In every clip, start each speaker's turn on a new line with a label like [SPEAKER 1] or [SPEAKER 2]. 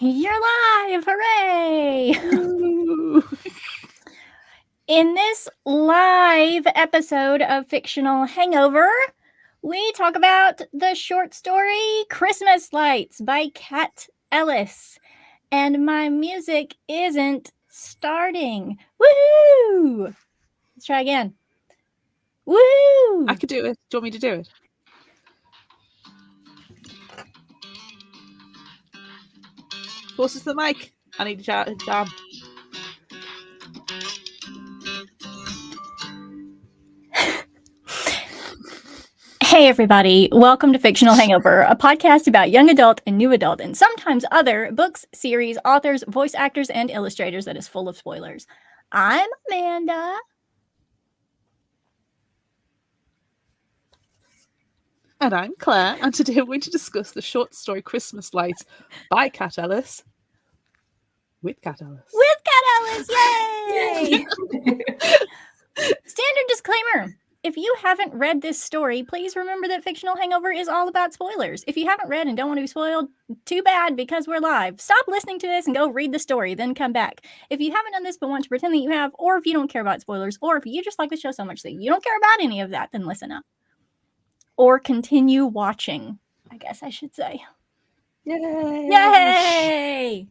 [SPEAKER 1] You're live! Hooray! In this live episode of Fictional Hangover, we talk about the short story Christmas Lights by Kat Ellis. And my music isn't starting. Woohoo! Let's try again. Woo!
[SPEAKER 2] I could do it. Do you want me to do it? Closest to the mic. I need to jam.
[SPEAKER 1] Hey everybody, welcome to Fictional Hangover, a podcast about young adult and new adult and sometimes other books, series, authors, voice actors, and illustrators that is full of spoilers. I'm Amanda.
[SPEAKER 2] And I'm Claire, and today we're going to discuss the short story Christmas Lights by Kat Ellis. With Kat Ellis.
[SPEAKER 1] With Kat Ellis, yay! Standard disclaimer. If you haven't read this story, please remember that Fictional Hangover is all about spoilers. If you haven't read and don't want to be spoiled, too bad, because we're live. Stop listening to this and go read the story, then come back. If you haven't done this but want to pretend that you have, or if you don't care about spoilers, or if you just like the show so much that you don't care about any of that, then listen up. Or continue watching, I guess I should say.
[SPEAKER 2] Yay!
[SPEAKER 1] Yay!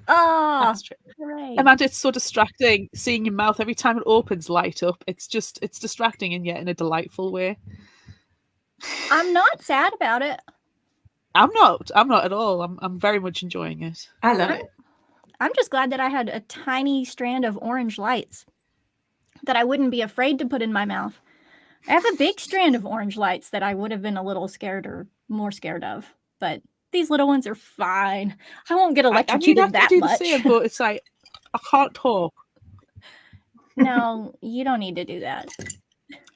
[SPEAKER 1] Oh,
[SPEAKER 2] that's true.
[SPEAKER 1] Hooray.
[SPEAKER 2] Amanda, it's so distracting seeing your mouth every time it opens light up. It's distracting and yet in a delightful way.
[SPEAKER 1] I'm not sad about it.
[SPEAKER 2] I'm not at all. I'm very much enjoying it.
[SPEAKER 3] I love it.
[SPEAKER 1] I'm just glad that I had a tiny strand of orange lights that I wouldn't be afraid to put in my mouth. I have a big strand of orange lights that I would have been a little scared or more scared of, but these little ones are fine. I won't get electrocuted that much.
[SPEAKER 2] The same, but it's like I can't talk.
[SPEAKER 1] No, you don't need to do that.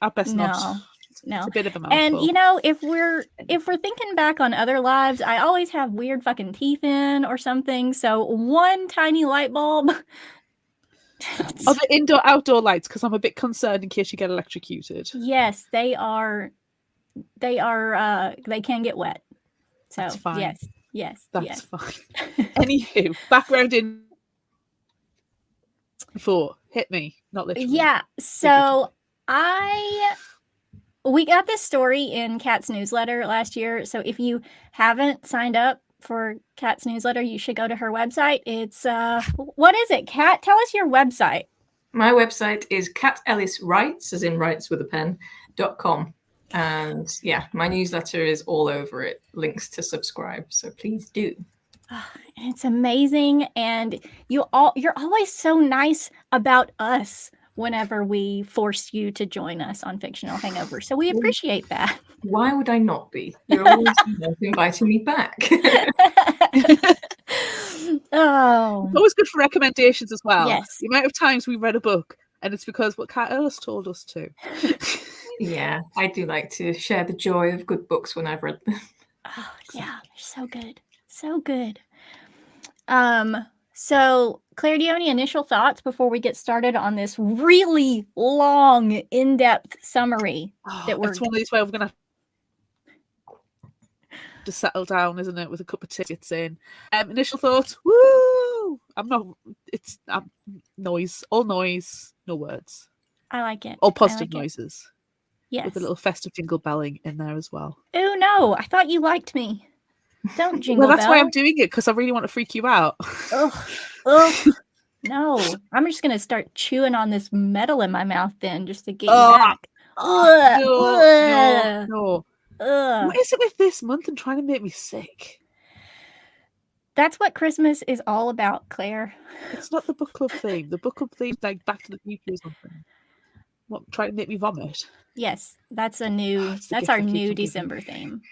[SPEAKER 2] I best not.
[SPEAKER 1] No.
[SPEAKER 2] It's a bit of a mouthful.
[SPEAKER 1] And you know, if we're thinking back on other lives, I always have weird fucking teeth in or something. So one tiny light bulb.
[SPEAKER 2] Are the indoor-outdoor lights? Because I'm a bit concerned in case you get electrocuted.
[SPEAKER 1] Yes, they are. They can get wet. So
[SPEAKER 2] that's fine.
[SPEAKER 1] Yes.
[SPEAKER 2] That's fine. Anywho, background in before hit me, not literally.
[SPEAKER 1] Yeah. So we got this story in Kat's newsletter last year. So if you haven't signed up for Kat's newsletter, you should go to her website. It's what is it, Kat? Tell us your website.
[SPEAKER 3] My website is catelliswrites, as in writes with a pen.com. And yeah, my newsletter is all over it. Links to subscribe. So please do.
[SPEAKER 1] It's amazing. And you're always so nice about us whenever we force you to join us on Fictional Hangover. So we appreciate that.
[SPEAKER 3] Why would I not be? You're always inviting me back.
[SPEAKER 1] Oh.
[SPEAKER 2] It's always good for recommendations as well.
[SPEAKER 1] Yes.
[SPEAKER 2] The amount of times we read a book and it's because what Kat Ellis told us to.
[SPEAKER 3] Yeah, I do like to share the joy of good books when I've read them.
[SPEAKER 1] Oh, yeah, they're so good. So good. So Claire, do you have any initial thoughts before we get started on this really long, in-depth summary that
[SPEAKER 2] it's one of these where we're gonna have to settle down, isn't it, with a cup of tea in. Initial thoughts, woo! Noise, all noise, no words.
[SPEAKER 1] I like it.
[SPEAKER 2] All positive noises.
[SPEAKER 1] Yes.
[SPEAKER 2] With a little festive jingle belling in there as well.
[SPEAKER 1] Oh no, I thought you liked me. Don't jingle
[SPEAKER 2] Well, that's
[SPEAKER 1] bell.
[SPEAKER 2] why I'm doing it, because I really want to freak you out.
[SPEAKER 1] Ugh. No, I'm just going to start chewing on this metal in my mouth then, just to get you back.
[SPEAKER 2] No. What is it with this month and trying to make me sick?
[SPEAKER 1] That's what Christmas is all about, Claire.
[SPEAKER 2] It's not the book club theme. The book club theme is like Back to the Future or something. What, trying to make me vomit?
[SPEAKER 1] Yes, that's our new December theme.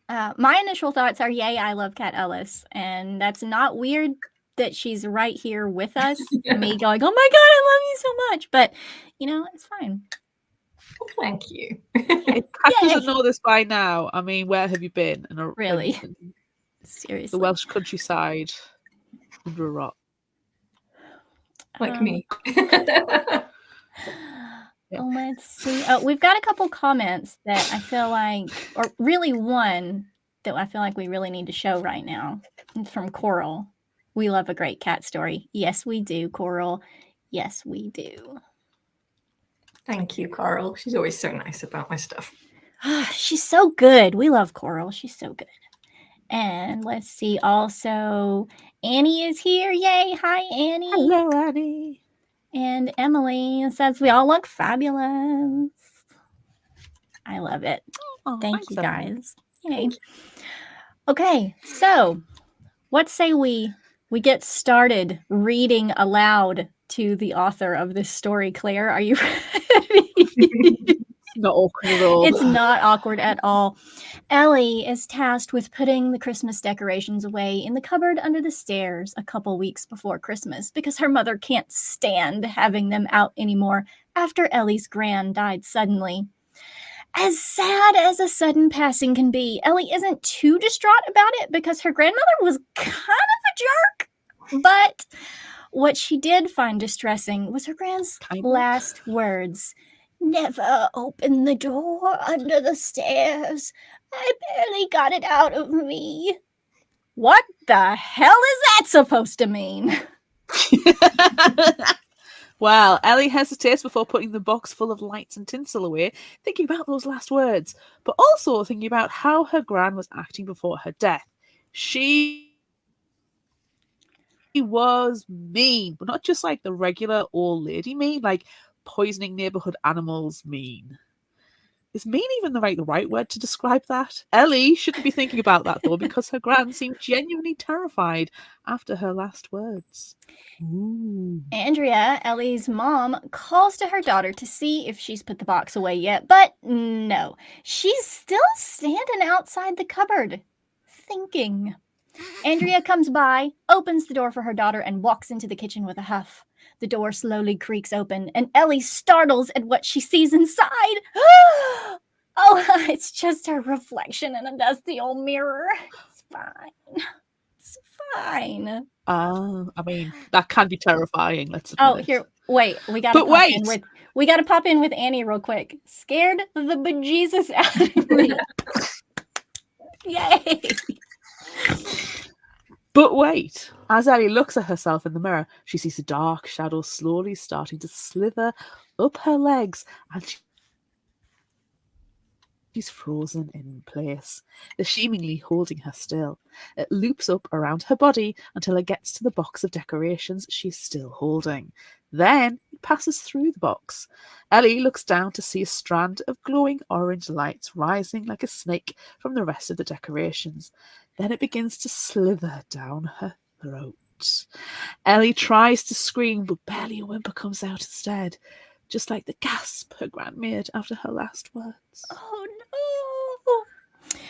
[SPEAKER 1] My initial thoughts are, yay, I love Kat Ellis. And that's not weird that she's right here with us. Me going, oh my God, I love you so much. But, it's fine.
[SPEAKER 3] Well, thank you.
[SPEAKER 2] If Kat doesn't know this by now, I mean, where have you been?
[SPEAKER 1] Really? Seriously.
[SPEAKER 2] The Welsh countryside under a rock.
[SPEAKER 3] Like me.
[SPEAKER 1] Let's see. Oh, we've got a couple comments that I feel like, or really one that I feel like we really need to show right now. It's from Coral. We love a great cat story. Yes, we do, Coral. Yes, we do.
[SPEAKER 3] Thank you, Carl. She's always so nice about my stuff.
[SPEAKER 1] She's so good. We love Coral. She's so good. And let's see. Also, Annie is here. Yay. Hi, Annie.
[SPEAKER 2] Hello, Annie.
[SPEAKER 1] And Emily says we all look fabulous. I love it.
[SPEAKER 2] Oh,
[SPEAKER 1] Thank
[SPEAKER 2] thanks,
[SPEAKER 1] you,
[SPEAKER 2] Emily.
[SPEAKER 1] guys. Yay. Okay, so what say we get started reading aloud to the author of this story? Claire, are you ready?
[SPEAKER 2] Not awkward at all.
[SPEAKER 1] It's not awkward at all. Ellie is tasked with putting the Christmas decorations away in the cupboard under the stairs a couple weeks before Christmas because her mother can't stand having them out anymore after Ellie's gran died suddenly. As sad as a sudden passing can be, Ellie isn't too distraught about it because her grandmother was kind of a jerk. But what she did find distressing was her gran's last words. Never open the door under the stairs. I barely got it out of me. What the hell is that supposed to mean?
[SPEAKER 2] Well, Ellie hesitates before putting the box full of lights and tinsel away, thinking about those last words, but also thinking about how her gran was acting before her death. She was mean, but not just like the regular old lady mean, like poisoning neighborhood animals mean. Is mean even the right word to describe that? Ellie shouldn't be thinking about that though, because her gran seemed genuinely terrified after her last words. Ooh.
[SPEAKER 1] Andrea, Ellie's mom, calls to her daughter to see if she's put the box away yet, but no. She's still standing outside the cupboard, thinking. Andrea comes by, opens the door for her daughter, and walks into the kitchen with a huff. The door slowly creaks open, and Ellie startles at what she sees inside. Oh, it's just her reflection in a dusty old mirror. It's fine. It's fine.
[SPEAKER 2] I mean, that can be terrifying. Let's admit it.
[SPEAKER 1] Here, wait. We gotta pop in with Annie real quick. Scared the bejesus out of me. Yay!
[SPEAKER 2] But wait, as Ellie looks at herself in the mirror, she sees a dark shadow slowly starting to slither up her legs, and she's frozen in place, seemingly holding her still. It loops up around her body until it gets to the box of decorations she's still holding. Then it passes through the box. Ellie looks down to see a strand of glowing orange lights rising like a snake from the rest of the decorations. Then it begins to slither down her throat. Ellie tries to scream, but barely a whimper comes out instead, just like the gasp her gran made after her last words.
[SPEAKER 1] Oh no!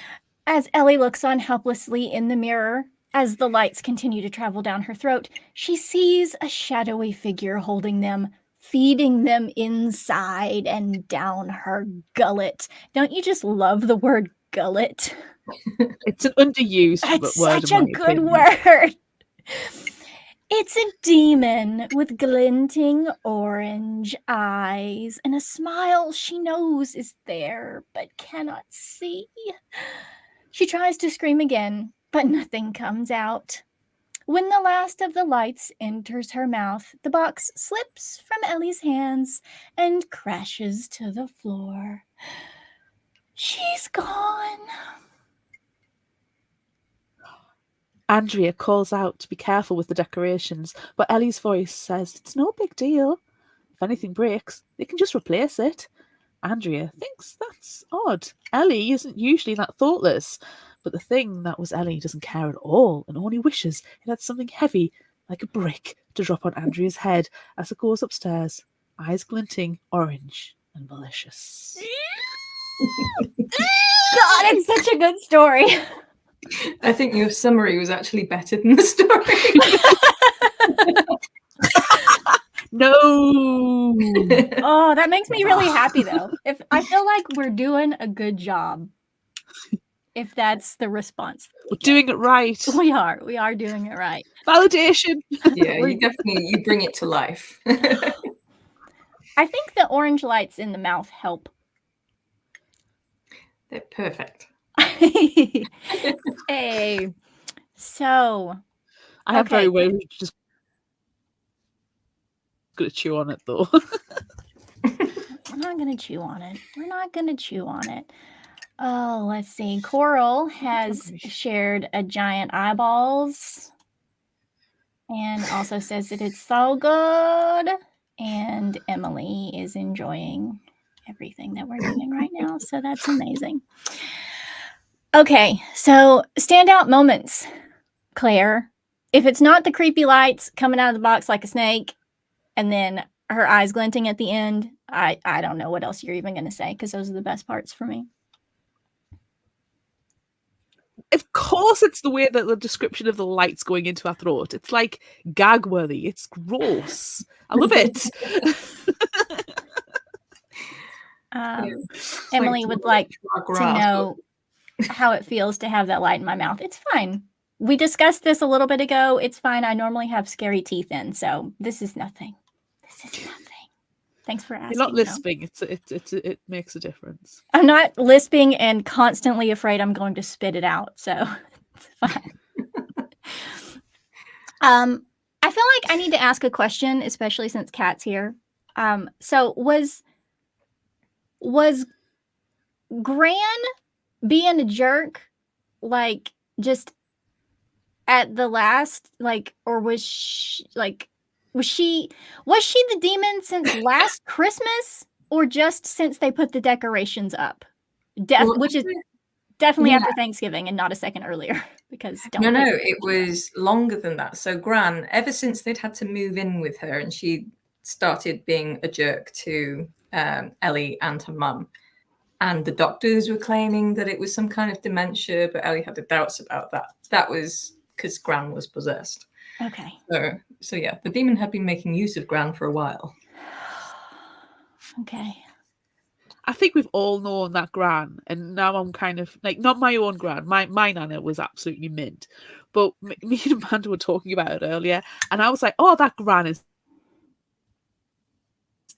[SPEAKER 1] As Ellie looks on helplessly in the mirror, as the lights continue to travel down her throat, she sees a shadowy figure holding them, feeding them inside and down her gullet. Don't you just love the word gullet?
[SPEAKER 2] It's an underused
[SPEAKER 1] That's
[SPEAKER 2] word.
[SPEAKER 1] such a good word. It's a demon with glinting orange eyes and a smile she knows is there but cannot see. She tries to scream again, but nothing comes out. When the last of the lights enters her mouth, the box slips from Ellie's hands and crashes to the floor. She's gone.
[SPEAKER 2] Andrea calls out to be careful with the decorations, but Ellie's voice says it's no big deal. If anything breaks, they can just replace it. Andrea thinks that's odd. Ellie isn't usually that thoughtless, but the thing that was Ellie doesn't care at all and only wishes it had something heavy, like a brick, to drop on Andrea's head as it goes upstairs, eyes glinting orange and malicious.
[SPEAKER 1] God, it's such a good story.
[SPEAKER 3] I think your summary was actually better than the story.
[SPEAKER 2] No.
[SPEAKER 1] Oh, that makes me really happy though. If I feel like we're doing a good job. If that's the response.
[SPEAKER 2] We're doing it right.
[SPEAKER 1] We are doing it right.
[SPEAKER 2] Validation.
[SPEAKER 3] Yeah, you bring it to life.
[SPEAKER 1] I think the orange lights in the mouth help.
[SPEAKER 3] They're perfect.
[SPEAKER 1] Hey. So,
[SPEAKER 2] I am very
[SPEAKER 1] okay.
[SPEAKER 2] worried we're just going to chew on it, though.
[SPEAKER 1] We're not going to chew on it. We're not going to chew on it. Oh, let's see. Coral has shared a giant eyeballs and also says that it's so good. And Emily is enjoying everything that we're doing right now. So that's amazing. Okay, so standout moments, Claire. If it's not the creepy lights coming out of the box like a snake and then her eyes glinting at the end, I don't know what else you're even going to say because those are the best parts for me.
[SPEAKER 2] Of course, it's the way that the description of the lights going into our throat. It's like gag worthy. It's gross. I love it.
[SPEAKER 1] Emily would like to know how it feels to have that light in my mouth. It's fine. We discussed this a little bit ago. It's fine. I normally have scary teeth in, so this is nothing. This is nothing. Thanks for asking.
[SPEAKER 2] You're not lisping. It makes a difference.
[SPEAKER 1] I'm not lisping and constantly afraid I'm going to spit it out, so it's fine. I feel like I need to ask a question, especially since Kat's here. So was Gran being a jerk, like, just at the last, like, or was she the demon since last Christmas, or just since they put the decorations up? Which is definitely after Thanksgiving and not a second earlier, because
[SPEAKER 3] no, it was longer than that. So Gran, ever since they'd had to move in with her and she started being a jerk to Ellie and her mum, and the doctors were claiming that it was some kind of dementia, but Ellie had the doubts about that. That was because Gran was possessed.
[SPEAKER 1] Okay.
[SPEAKER 3] So yeah, the demon had been making use of Gran for a while.
[SPEAKER 1] Okay.
[SPEAKER 2] I think we've all known that Gran, and now I'm kind of like, not my own Gran. My Nana was absolutely mint, but me and Amanda were talking about it earlier, and I was like, oh, that Gran is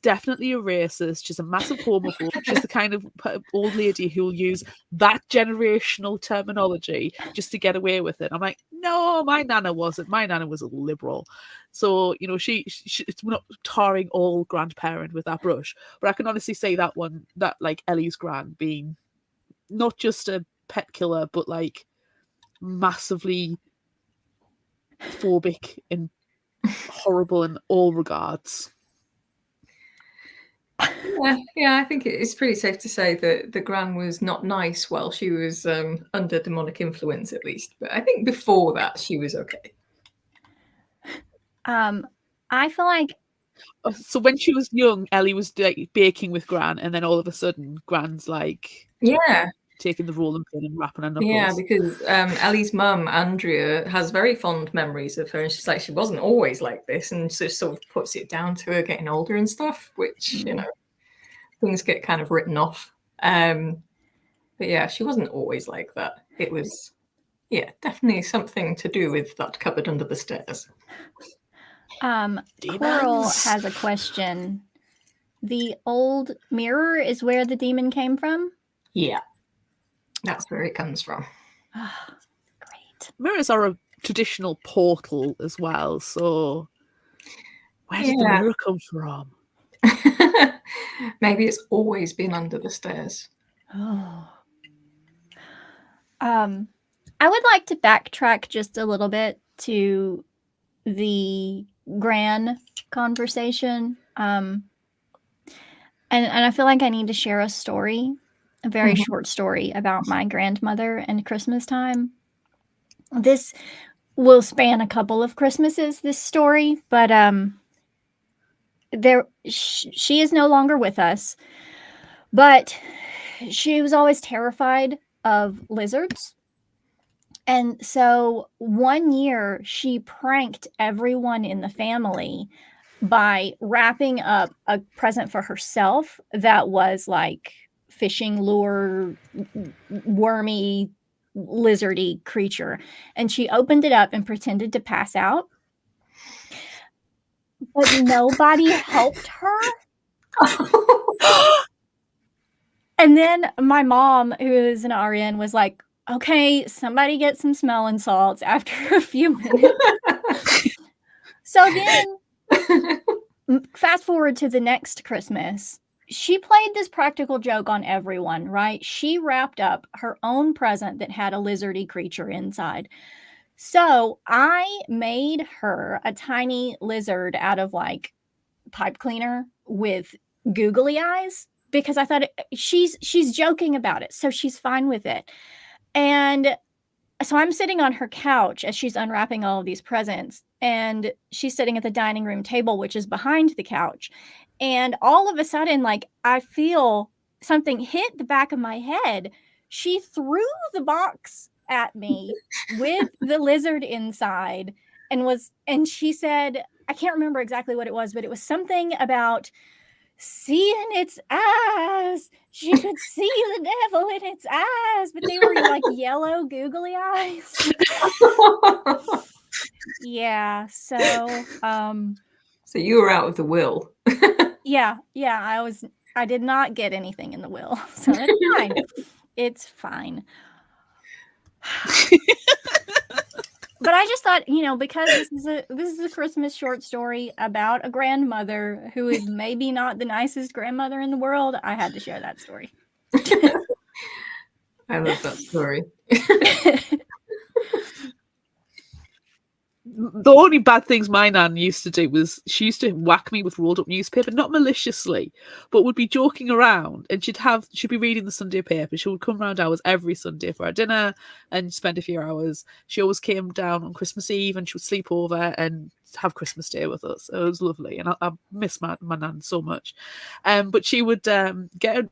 [SPEAKER 2] definitely a racist. She's a massive homophobe. She's the kind of old lady who'll use that generational terminology just to get away with it. I'm like, no, my Nana wasn't. My Nana was a liberal. So, you know, she it's not tarring all grandparent with that brush. But I can honestly say that one, that like Ellie's Gran being not just a pet killer, but like massively phobic and horrible in all regards.
[SPEAKER 3] Yeah, I think it's pretty safe to say that the Gran was not nice while she was under demonic influence, at least. But I think before that, she was okay.
[SPEAKER 1] I feel like.
[SPEAKER 2] So when she was young, Ellie was like baking with Gran, and then all of a sudden, Gran's like, taking the rolling pin and wrapping her knuckles.
[SPEAKER 3] Yeah, because Ellie's mum, Andrea, has very fond memories of her, and she's like, she wasn't always like this, and so sort of puts it down to her getting older and stuff, which you know, things get kind of written off. But yeah, she wasn't always like that. It was, definitely something to do with that cupboard under the stairs.
[SPEAKER 1] Coral has a question. The old mirror is where the demon came from?
[SPEAKER 3] Yeah. That's where it comes from.
[SPEAKER 1] Oh, great.
[SPEAKER 2] Mirrors are a traditional portal as well, so where did the mirror come from?
[SPEAKER 3] Maybe it's always been under the stairs.
[SPEAKER 1] Oh. I would like to backtrack just a little bit to the Gran conversation. And I feel like I need to share a story, a very short story about my grandmother and Christmas time. This will span a couple of Christmases, this story, but she is no longer with us, but she was always terrified of lizards. And so one year she pranked everyone in the family by wrapping up a present for herself that was like fishing lure, wormy, lizardy creature. And she opened it up and pretended to pass out. But nobody helped her. And then my mom, who is an RN, was like, Okay, somebody get some smelling salts after a few minutes. So then, fast forward to the next Christmas. She played this practical joke on everyone, right? She wrapped up her own present that had a lizardy creature inside. So I made her a tiny lizard out of like pipe cleaner with googly eyes because I thought she's joking about it, so she's fine with it. And so I'm sitting on her couch as she's unwrapping all of these presents, and she's sitting at the dining room table, which is behind the couch. And all of a sudden, like, I feel something hit the back of my head. She threw the box at me with the lizard inside and she said, I can't remember exactly what it was, but it was something about seeing its eyes. She could see the devil in its eyes, but they were like yellow googly eyes. Yeah, so
[SPEAKER 3] So you were out of the will.
[SPEAKER 1] yeah, I did not get anything in the will. So it's fine. It's fine. But I just thought, because this is a Christmas short story about a grandmother who is maybe not the nicest grandmother in the world, I had to share that story.
[SPEAKER 3] I love that story.
[SPEAKER 2] The only bad things my nan used to do was she used to whack me with rolled up newspaper, not maliciously, but would be joking around, and she'd be reading the Sunday paper. She would come round ours every Sunday for our dinner and spend a few hours. She always came down on Christmas Eve and she would sleep over and have Christmas Day with us. It was lovely, and I miss my nan so much. But she would get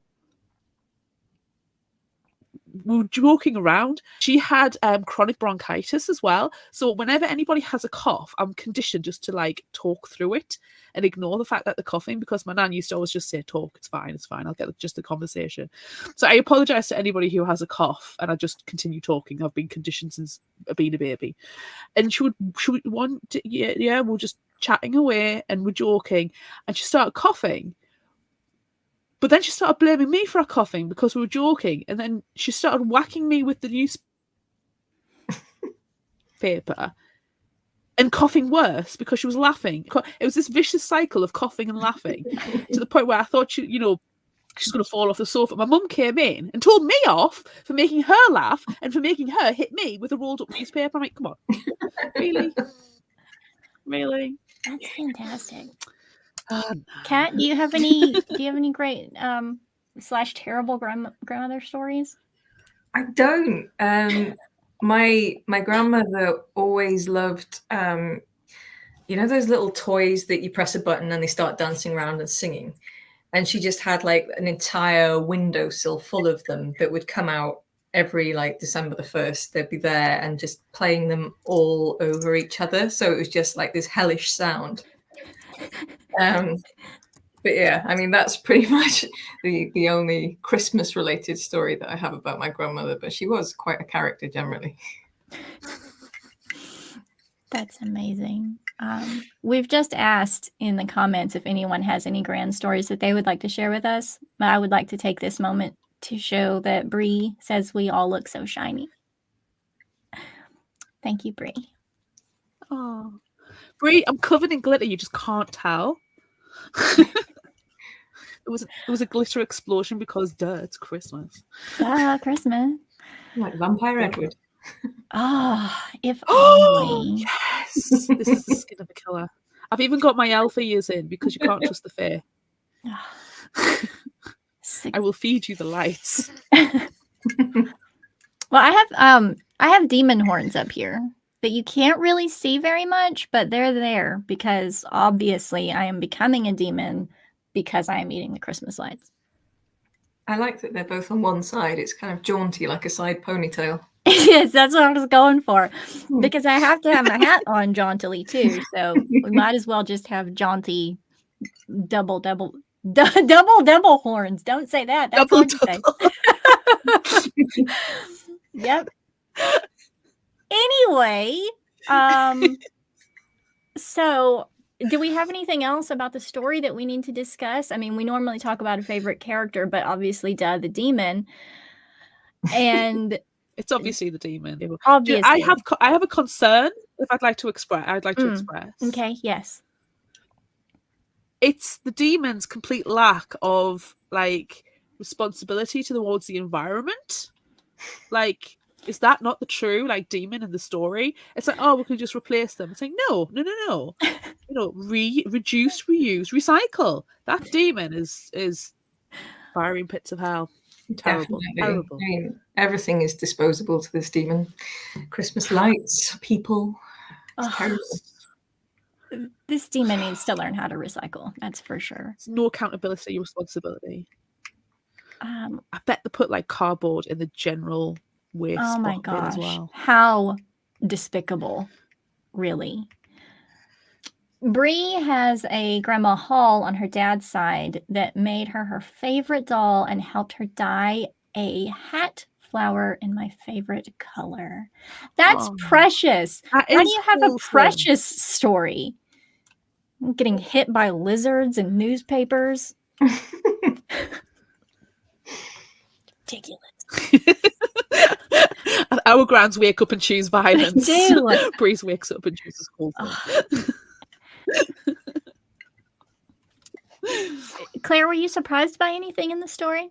[SPEAKER 2] we were joking around. She had chronic bronchitis as well. So whenever anybody has a cough, I'm conditioned just to like talk through it and ignore the fact that they're coughing, because my nan used to always just say, talk, it's fine. I'll get just the conversation. So I apologize to anybody who has a cough, and I just continue talking. I've been conditioned since being a baby. And she would we're just chatting away and we're joking, and she started coughing. But then she started blaming me for her coughing because we were joking. And then she started whacking me with the newspaper and coughing worse because she was laughing. It was this vicious cycle of coughing and laughing to the point where I thought she's going to fall off the sofa. My mum came in and told me off for making her laugh and for making her hit me with a rolled up newspaper. I'm like, come on. Really? Really?
[SPEAKER 1] That's fantastic.
[SPEAKER 2] Oh, no.
[SPEAKER 1] Kat, do you have any great / terrible grandmother stories?
[SPEAKER 3] I don't. My grandmother always loved, those little toys that you press a button and they start dancing around and singing. And she just had like an entire windowsill full of them that would come out every like December the 1st. They'd be there and just playing them all over each other. So it was just like this hellish sound. But yeah, I mean, that's pretty much the only Christmas related story that I have about my grandmother, but she was quite a character generally.
[SPEAKER 1] That's amazing. We've just asked in the comments if anyone has any grand stories that they would like to share with us. But I would like to take this moment to show that Bree says we all look so shiny. Thank you, Bree.
[SPEAKER 2] Oh, Bree, I'm covered in glitter. You just can't tell. It was a glitter explosion because it's Christmas.
[SPEAKER 1] Christmas.
[SPEAKER 3] Like Vampire Edward.
[SPEAKER 1] If only.
[SPEAKER 2] Yes, this is the skin of a killer. I've even got my elf ears in because you can't trust the fae. I will feed you the lights.
[SPEAKER 1] Well, I have demon horns up here that you can't really see very much, but they're there because obviously I am becoming a demon because I am eating the Christmas lights.
[SPEAKER 3] I like that they're both on one side. It's kind of jaunty, like a side ponytail.
[SPEAKER 1] Yes, that's what I was going for. Because I have to have my hat on jauntily too, so we might as well just have jaunty double horns. Don't say that. That's hard to say. Yep. Anyway, so do we have anything else about the story that we need to discuss? I mean, we normally talk about a favorite character, but obviously the demon. And
[SPEAKER 2] It's obviously the demon.
[SPEAKER 1] Obviously.
[SPEAKER 2] I have a concern. If I'd like to express,
[SPEAKER 1] Okay, yes.
[SPEAKER 2] It's the demon's complete lack of like responsibility towards the environment. Like, is that not the true like demon in the story? It's like, oh, we can just replace them. It's like, no. Reduce, reuse, recycle. That demon is firing pits of hell. Terrible.
[SPEAKER 3] Definitely.
[SPEAKER 2] Terrible.
[SPEAKER 3] I mean, everything is disposable to this demon. Christmas lights, people. It's terrible.
[SPEAKER 1] This demon needs to learn how to recycle. That's for sure.
[SPEAKER 2] There's no accountability, responsibility.
[SPEAKER 1] I
[SPEAKER 2] bet they put like cardboard in the general waste
[SPEAKER 1] oh my
[SPEAKER 2] bin as
[SPEAKER 1] gosh.
[SPEAKER 2] well.
[SPEAKER 1] How despicable, really. Bree has a Grandma Hall on her dad's side that made her favorite doll and helped her dye a hat flower in my favorite color. That's precious.
[SPEAKER 2] That
[SPEAKER 1] Why
[SPEAKER 2] is
[SPEAKER 1] do you have a
[SPEAKER 2] wholesome.
[SPEAKER 1] precious story? Getting hit by lizards and newspapers. Ridiculous.
[SPEAKER 2] Our grands wake up and choose violence.
[SPEAKER 1] They do.
[SPEAKER 2] Breeze wakes up and chooses wholesome.
[SPEAKER 1] Claire, were you surprised by anything in the story?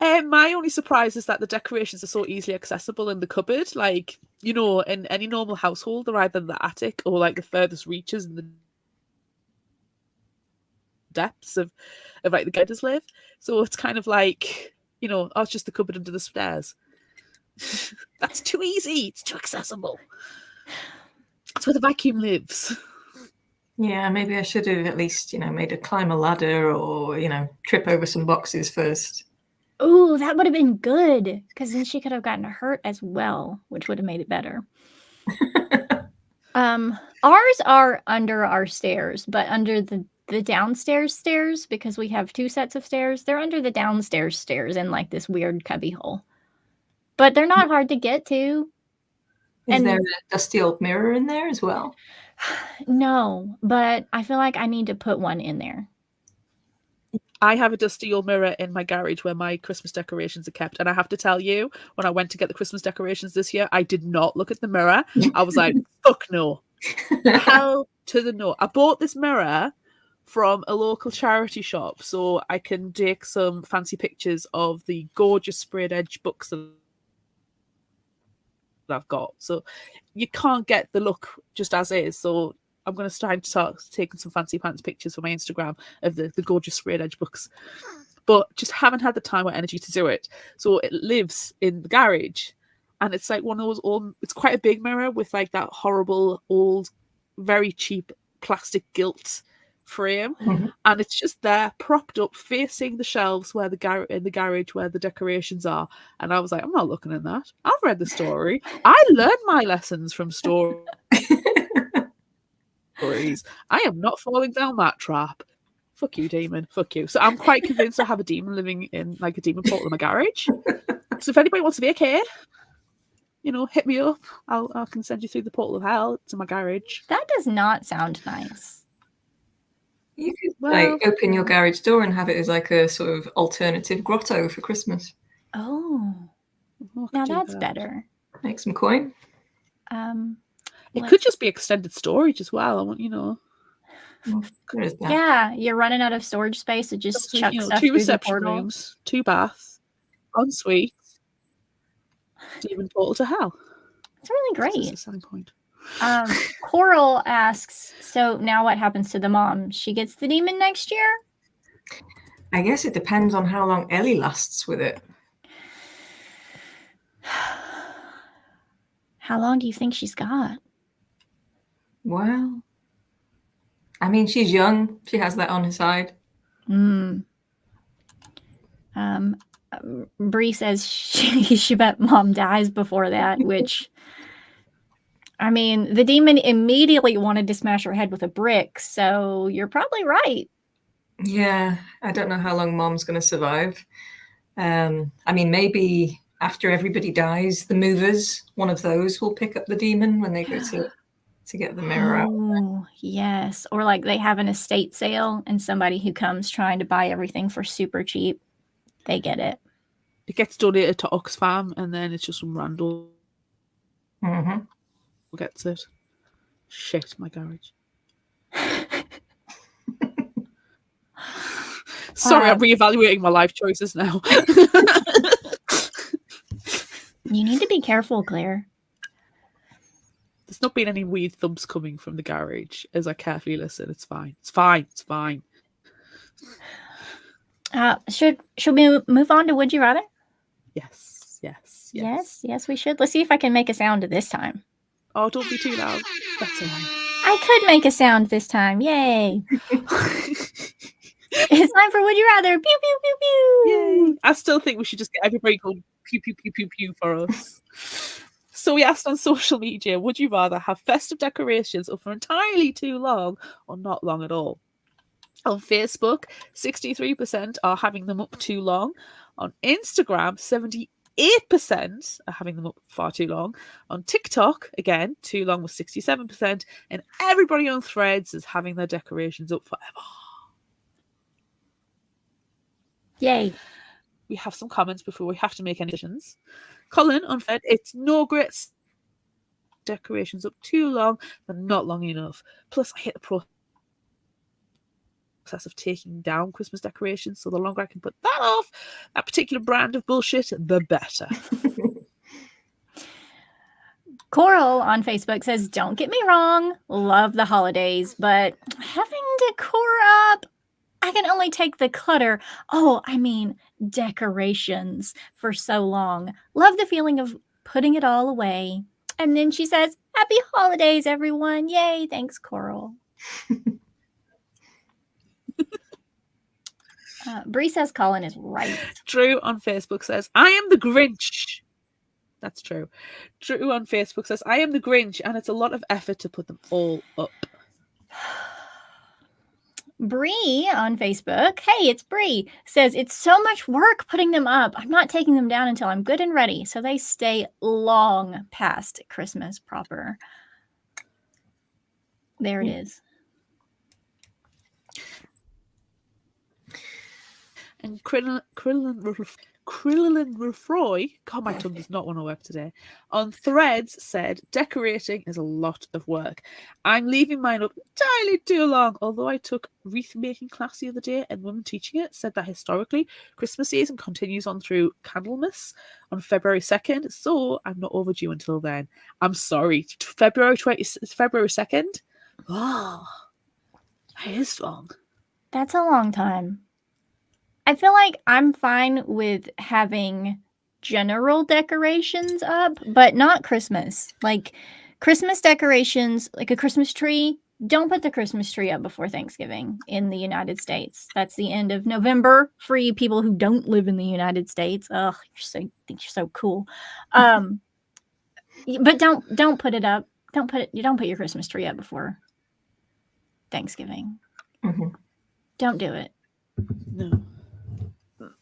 [SPEAKER 2] My only surprise is that the decorations are so easily accessible in the cupboard. Like, you know, in any normal household, they're either in the attic or like the furthest reaches in the depths of like the gutters live. So it's kind of like, you know, oh, it's just the cupboard under the stairs. That's too easy. It's too accessible. That's where the vacuum lives.
[SPEAKER 3] Yeah, maybe I should have at least, made her climb a ladder or, trip over some boxes first.
[SPEAKER 1] Oh, that would have been good, because then she could have gotten hurt as well, which would have made it better. Ours are under our stairs, but under the downstairs stairs, because we have two sets of stairs. They're under the downstairs stairs in like this weird cubby hole. But they're not hard to get to.
[SPEAKER 3] Is there a dusty old mirror in there as well?
[SPEAKER 1] No, but I feel like I need to put one in there.
[SPEAKER 2] I have a dusty old mirror in my garage where my Christmas decorations are kept. And I have to tell you, when I went to get the Christmas decorations this year, I did not look at the mirror. I was like, fuck no. Hell to the no. I bought this mirror from a local charity shop so I can take some fancy pictures of the gorgeous sprayed edge books that I've got. So you can't get the look just as is. So I'm going to start taking some fancy pants pictures for my Instagram of the gorgeous sprayed edge books. But just haven't had the time or energy to do it. So it lives in the garage. And it's like one of those old, it's quite a big mirror with like that horrible old, very cheap plastic gilt frame.
[SPEAKER 3] Mm-hmm.
[SPEAKER 2] And it's just there propped up facing the shelves where in the garage where the decorations are. And I was like, I'm not looking at that. I've read the story. I learned my lessons from stories. I am not falling down that trap. Fuck you, demon. Fuck you. So I'm quite convinced I have a demon living in like a demon portal in my garage. So if anybody wants to vacate, hit me up. I can send you through the portal of hell to my garage.
[SPEAKER 1] That does not sound nice.
[SPEAKER 3] You could open your garage door and have it as like a sort of alternative grotto for Christmas.
[SPEAKER 1] Oh, now that's better.
[SPEAKER 3] Make some coin.
[SPEAKER 2] It could just be extended storage as well. I want,
[SPEAKER 1] Yeah, you're running out of storage space. So just chuck stuff
[SPEAKER 2] 2
[SPEAKER 1] through
[SPEAKER 2] reception
[SPEAKER 1] the portal.
[SPEAKER 2] rooms, 2 baths, ensuite, demon portal to hell.
[SPEAKER 1] It's really great.
[SPEAKER 2] That's a selling point.
[SPEAKER 1] Coral asks, so now what happens to the mom? She gets the demon next year?
[SPEAKER 3] I guess it depends on how long Ellie lasts with it.
[SPEAKER 1] How long do you think she's got?
[SPEAKER 3] Well, I mean, she's young. She has that on her side.
[SPEAKER 1] Bree says she bet mom dies before that, which, I mean, the demon immediately wanted to smash her head with a brick, so you're probably right.
[SPEAKER 3] Yeah, I don't know how long mom's going to survive. I mean, maybe after everybody dies, the movers, one of those will pick up the demon when they go to get the mirror out.
[SPEAKER 1] Oh, yes. Or like they have an estate sale and somebody who comes trying to buy everything for super cheap They get it.
[SPEAKER 2] It gets donated to Oxfam, and then it's just some random
[SPEAKER 3] Mhm.
[SPEAKER 2] gets it. Shit, my garage. Sorry, I'm reevaluating my life choices now.
[SPEAKER 1] You need to be careful, Claire.
[SPEAKER 2] There's not been any weird thumps coming from the garage as I carefully listen. It's fine. It's fine. It's fine.
[SPEAKER 1] Should we move on to Would You Rather?
[SPEAKER 2] Yes.
[SPEAKER 1] Yes, we should. Let's see if I can make a sound this time.
[SPEAKER 2] Oh, don't be too loud. That's all right.
[SPEAKER 1] I could make a sound this time. Yay. It's time for Would You Rather. Pew, pew, pew, pew.
[SPEAKER 2] Yay. I still think we should just get everybody going pew, pew, pew, pew, pew for us. So we asked on social media, would you rather have festive decorations up for entirely too long or not long at all? On Facebook, 63% are having them up too long. On Instagram, 78% are having them up far too long. On TikTok, again, too long was 67%. And everybody on Threads is having their decorations up forever.
[SPEAKER 1] Yay.
[SPEAKER 2] We have some comments before we have to make any decisions. Colin on Fed, it's no great decorations up too long, but not long enough. Plus, I hate the process of taking down Christmas decorations, so the longer I can put that off, that particular brand of bullshit, the better.
[SPEAKER 1] Coral on Facebook says, don't get me wrong, love the holidays, but having decor up, I can only take the clutter. Decorations for so long. Love the feeling of putting it all away. And then she says, happy holidays, everyone. Yay. Thanks, Coral. Bree says Colin is right.
[SPEAKER 2] Drew on Facebook says, I am the Grinch. That's true. Drew on Facebook says, I am the Grinch, and it's a lot of effort to put them all up.
[SPEAKER 1] Bree on Facebook, hey, it's Bree, says, it's so much work putting them up. I'm not taking them down until I'm good and ready, so they stay long past Christmas proper. There it is.
[SPEAKER 2] And Krillin Refroy, God, my tongue does not want to work today, on Threads said, decorating is a lot of work. I'm leaving mine up entirely too long, although I took wreath making class the other day and women teaching it said that historically, Christmas season continues on through Candlemas on February 2nd, so I'm not overdue until then. I'm sorry, February 2nd? Oh, that is long.
[SPEAKER 1] That's a long time. I feel like I'm fine with having general decorations up, but not Christmas. Like Christmas decorations, like a Christmas tree, don't put the Christmas tree up before Thanksgiving in the United States. That's the end of November for you people who don't live in the United States. Ugh, think you're so cool. But don't put it up. Don't put your Christmas tree up before Thanksgiving.
[SPEAKER 3] Mm-hmm.
[SPEAKER 1] Don't do it.
[SPEAKER 2] No.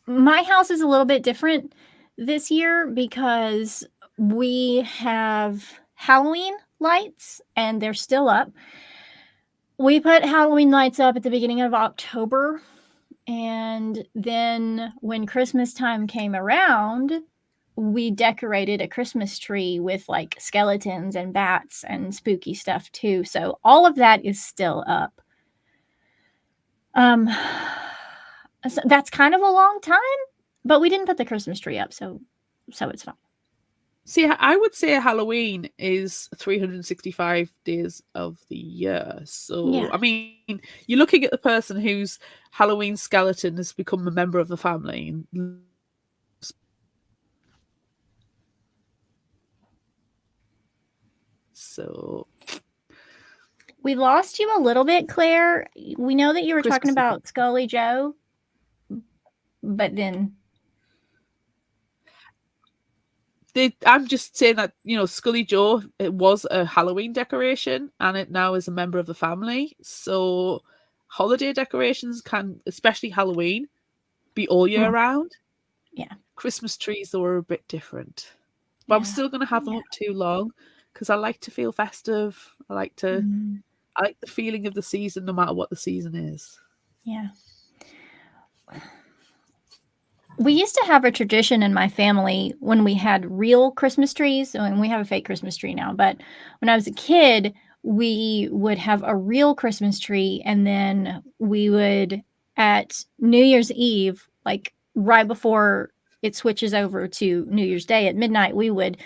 [SPEAKER 1] My house is a little bit different this year because we have Halloween lights and they're still up. We put Halloween lights up at the beginning of October, and then when Christmas time came around, we decorated a Christmas tree with like skeletons and bats and spooky stuff too. So all of that is still up. So that's kind of a long time, but we didn't put the Christmas tree up, so it's fine.
[SPEAKER 2] See, I would say Halloween is 365 days of the year. So, yeah. I mean, you're looking at the person whose Halloween skeleton has become a member of the family. So...
[SPEAKER 1] We lost you a little bit, Claire. We know that you were talking about Scully Joe, but then...
[SPEAKER 2] I'm just saying that, Scully Joe, it was a Halloween decoration and it now is a member of the family. So holiday decorations can, especially Halloween, be all year round.
[SPEAKER 1] Yeah.
[SPEAKER 2] Christmas trees, though, are a bit different. But I'm still going to have them up too long because I like to feel festive. I like the feeling of the season no matter what the season is.
[SPEAKER 1] Yeah. We used to have a tradition in my family when we had real Christmas trees, and we have a fake Christmas tree now, but when I was a kid, we would have a real Christmas tree, and then we would, at New Year's Eve, like right before it switches over to New Year's Day at midnight, we would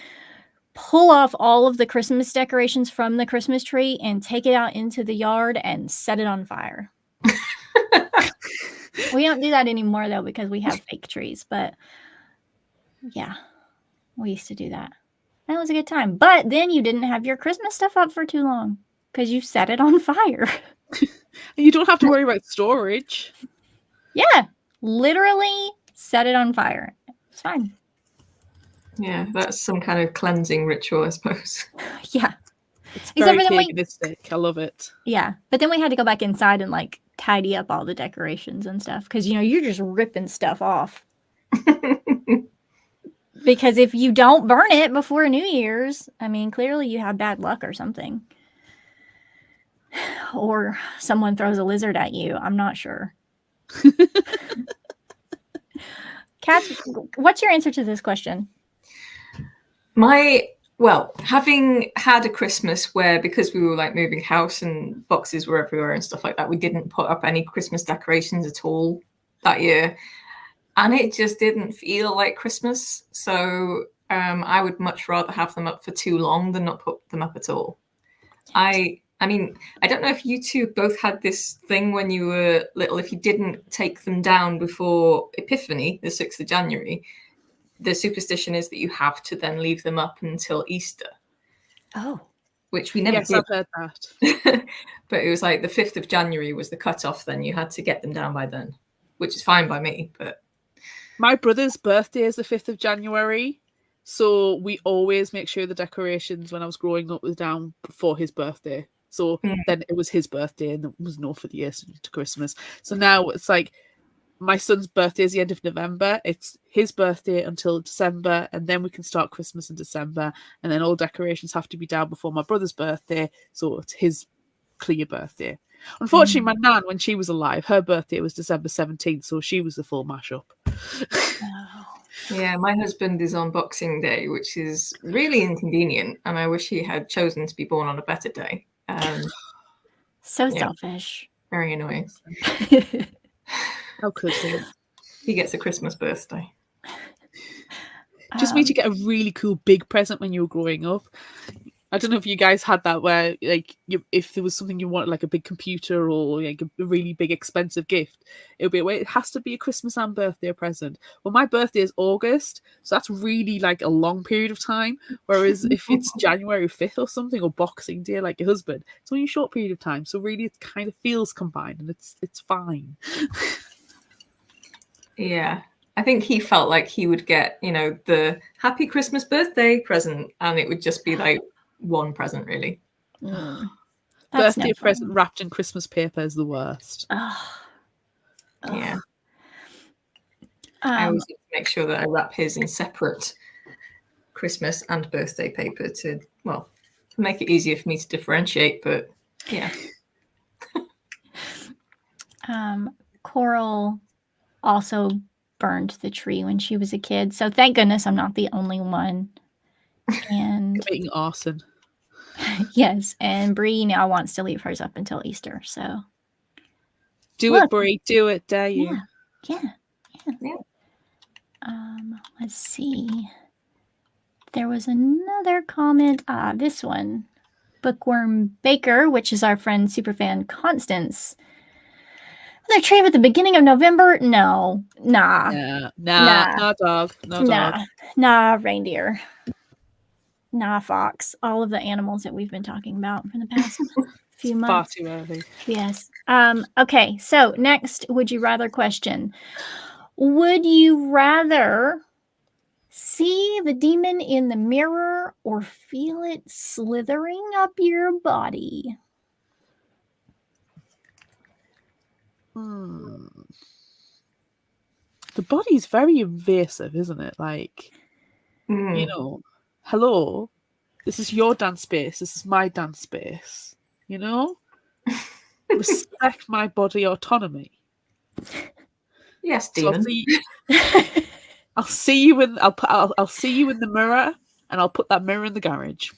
[SPEAKER 1] pull off all of the Christmas decorations from the Christmas tree and take it out into the yard and set it on fire. We don't do that anymore though because we have fake trees, but yeah, we used to do that. That was a good time. But then you didn't have your Christmas stuff up for too long because you set it on fire.
[SPEAKER 2] And you don't have to worry about storage.
[SPEAKER 1] Yeah, literally set it on fire. It's fine.
[SPEAKER 3] Yeah, that's some kind of cleansing ritual, I suppose.
[SPEAKER 1] Yeah.
[SPEAKER 2] It's
[SPEAKER 1] Except
[SPEAKER 2] very
[SPEAKER 1] for then
[SPEAKER 2] paganistic. I love it.
[SPEAKER 1] Yeah, but then we had to go back inside and like tidy up all the decorations and stuff because you're just ripping stuff off. Because if you don't burn it before New Year's, I mean, clearly you have bad luck or something. Or someone throws a lizard at you. I'm not sure. Kat, what's your answer to this question?
[SPEAKER 3] Having had a Christmas where, because we were like moving house and boxes were everywhere and stuff like that, we didn't put up any Christmas decorations at all that year. And it just didn't feel like Christmas. So I would much rather have them up for too long than not put them up at all. I mean, I don't know if you two both had this thing when you were little. If you didn't take them down before Epiphany, the 6th of January, the superstition is that you have to then leave them up until Easter.
[SPEAKER 1] Oh.
[SPEAKER 3] Which we never did.
[SPEAKER 2] Yes, I've heard that.
[SPEAKER 3] But it was like the 5th of January was the cutoff then. You had to get them down by then, which is fine by me, but...
[SPEAKER 2] My brother's birthday is the 5th of January, so we always make sure the decorations when I was growing up was down before his birthday. So then it was his birthday and there was no for the year to Christmas. So now it's like my son's birthday is the end of November. It's his birthday until December, and then we can start Christmas in December, and then all decorations have to be down before my brother's birthday, so it's his clear birthday. Unfortunately, my nan, when she was alive, her birthday was December 17th, so she was the full mashup.
[SPEAKER 3] Yeah, my husband is on Boxing Day, which is really inconvenient, and I wish he had chosen to be born on a better day.
[SPEAKER 1] So selfish.
[SPEAKER 3] Very annoying.
[SPEAKER 2] How could he?
[SPEAKER 3] He gets a Christmas birthday.
[SPEAKER 2] Just made you get a really cool big present when you were growing up. I don't know if you guys had that where, like, if there was something you wanted, like a big computer or like a really big expensive gift, it would be, well, it has to be a Christmas and birthday present. Well, my birthday is August, so that's really like a long period of time. Whereas if it's January 5th or something, or Boxing Day, like your husband, it's only a short period of time. So really, it kind of feels combined, and it's fine.
[SPEAKER 3] Yeah. I think he felt like he would get, the happy Christmas birthday present, and it would just be like one present, really.
[SPEAKER 2] Birthday present wrapped in Christmas paper is the worst.
[SPEAKER 3] Yeah. I always make sure that I wrap his in separate Christmas and birthday paper to make it easier for me to differentiate, but yeah.
[SPEAKER 1] Coral also burned the tree when she was a kid, so thank goodness I'm not the only one. And
[SPEAKER 2] making arson.
[SPEAKER 1] Yes, and Bree now wants to leave hers up until Easter, so
[SPEAKER 2] do it, Bree, do it, dare you.
[SPEAKER 1] Yeah. Let's see, there was another comment, this one, Bookworm Baker, which is our friend superfan Constance. The tree at the beginning of November? No.
[SPEAKER 2] Nah, dog. No dog.
[SPEAKER 1] Nah, reindeer. Nah, fox. All of the animals that we've been talking about for the past few months.
[SPEAKER 2] Far too early.
[SPEAKER 1] Yes. Okay, so next, would you rather question. Would you rather see the demon in the mirror or feel it slithering up your body?
[SPEAKER 2] The body's very invasive, isn't it? Like, hello, this is your dance space, this is my dance space, respect my body autonomy.
[SPEAKER 3] Yes,
[SPEAKER 2] So
[SPEAKER 3] demon.
[SPEAKER 2] I'll see you in. I'll see you in the mirror, and I'll put that mirror in the garage.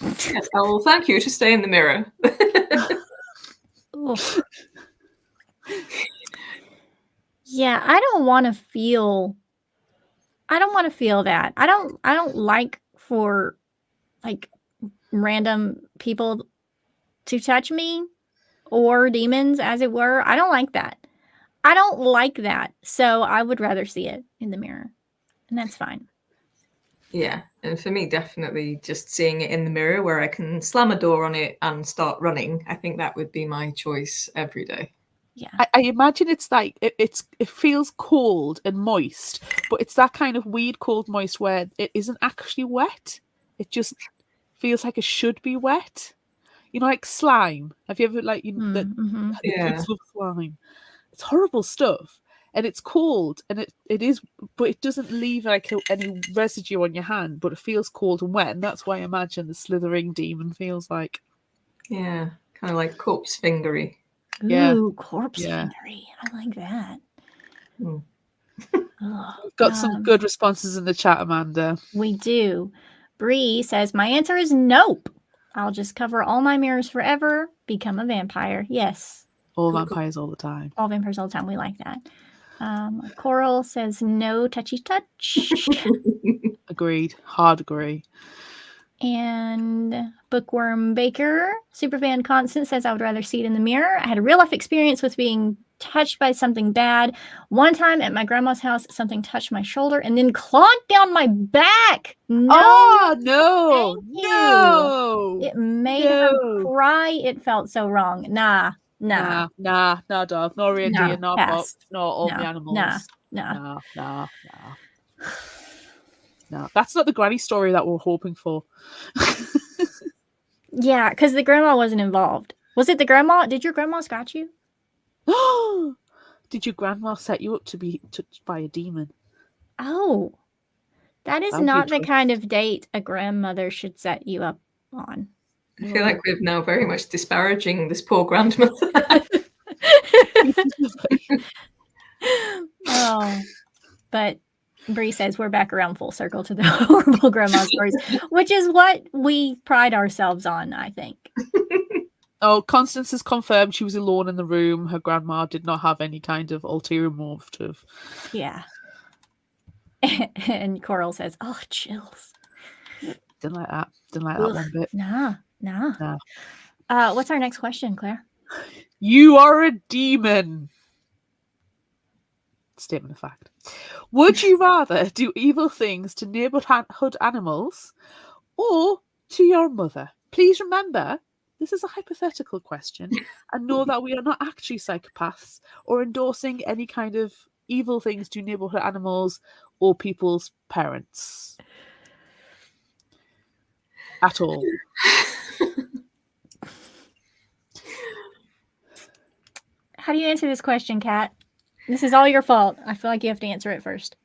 [SPEAKER 3] Yes, I will thank you to stay in the mirror.
[SPEAKER 1] Oof. Yeah, I don't want to feel. I don't want to feel that. I don't like for like random people to touch me or demons, as it were. I don't like that. I don't like that. So I would rather see it in the mirror, and that's fine.
[SPEAKER 3] Yeah, and for me, definitely just seeing it in the mirror where I can slam a door on it and start running. I think that would be my choice every day.
[SPEAKER 1] Yeah.
[SPEAKER 2] I imagine it's like it feels cold and moist, but it's that kind of weird cold moist where it isn't actually wet. It just feels like it should be wet. You know, like slime. Have you ever like that?
[SPEAKER 1] Mm-hmm.
[SPEAKER 2] The
[SPEAKER 3] Yeah.
[SPEAKER 2] kids love slime. It's horrible stuff, and it's cold, and it is, but it doesn't leave like any residue on your hand. But it feels cold and wet, and that's why I imagine the slithering demon feels like.
[SPEAKER 3] Yeah, kind of like corpse fingery.
[SPEAKER 2] Yeah.
[SPEAKER 1] Ooh, corpse
[SPEAKER 2] Yeah.
[SPEAKER 1] fingery. I like that.
[SPEAKER 3] Mm.
[SPEAKER 1] Ugh.
[SPEAKER 2] We've got some good responses in the chat, Amanda.
[SPEAKER 1] We do. Bree says, my answer is nope. I'll just cover all my mirrors forever, become a vampire. Yes.
[SPEAKER 2] All vampires all the time.
[SPEAKER 1] All vampires all the time. We like that. Coral says no touchy touch.
[SPEAKER 2] Agreed. Hard agree.
[SPEAKER 1] And Bookworm Baker, Superfan Constant, says I would rather see it in the mirror. I had a real life experience with being touched by something bad. One time at my grandma's house, something touched my shoulder and then clawed down my back. No.
[SPEAKER 2] Oh, no.
[SPEAKER 1] Thank
[SPEAKER 2] No.
[SPEAKER 1] you. It made her cry. It felt so wrong. Nah,
[SPEAKER 2] dog. No reindeer, no pop, no all the animals. No. No, that's not the granny story that we're hoping for.
[SPEAKER 1] Yeah, because the grandma wasn't involved. Was it the grandma? Did your grandma scratch you?
[SPEAKER 2] Did your grandma set you up to be touched by a demon?
[SPEAKER 1] Oh, that is not the kind of date a grandmother should set you up on.
[SPEAKER 3] I feel like we're now very much disparaging this poor grandmother.
[SPEAKER 1] Oh, but Bree says we're back around full circle to the horrible grandma stories, which is what we pride ourselves on, I think.
[SPEAKER 2] Oh, Constance has confirmed she was alone in the room. Her grandma did not have any kind of ulterior motive.
[SPEAKER 1] Yeah. And Coral says, oh, chills.
[SPEAKER 2] Didn't like that. Didn't like that one bit.
[SPEAKER 1] Nah. What's our next question, Claire?
[SPEAKER 2] You are a demon. Statement of fact. Would you rather do evil things to neighborhood animals or to your mother? Please remember, this is a hypothetical question, and know that we are not actually psychopaths or endorsing any kind of evil things to neighborhood animals or people's parents. At all.
[SPEAKER 1] How do you answer this question, Kat? This is all your fault. I feel like you have to answer it first.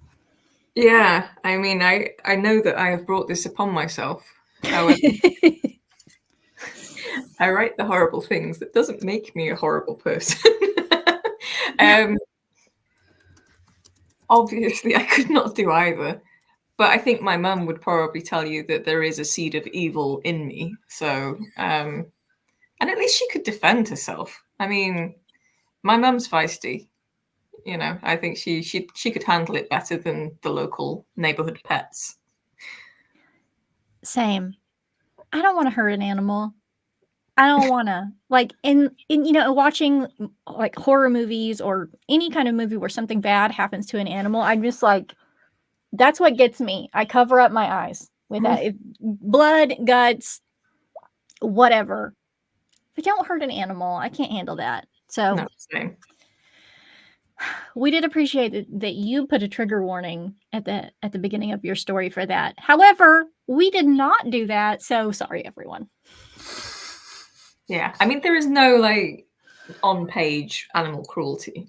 [SPEAKER 3] Yeah, I mean, I know that I have brought this upon myself. However, I write the horrible things. That doesn't make me a horrible person. Obviously, I could not do either. But I think my mum would probably tell you that there is a seed of evil in me. So, and at least she could defend herself. I mean, my mum's feisty. You know, I think she could handle it better than the local neighborhood pets.
[SPEAKER 1] Same. I don't want to hurt an animal. I don't want to, like, in watching like horror movies or any kind of movie where something bad happens to an animal, I'm just like, that's what gets me. I cover up my eyes with that. Blood, guts, whatever. But don't hurt an animal. I can't handle that. So
[SPEAKER 3] No, same.
[SPEAKER 1] We did appreciate that you put a trigger warning at the beginning of your story for that. However, we did not do that, so sorry, everyone.
[SPEAKER 3] Yeah, I mean, there is no like on-page animal cruelty,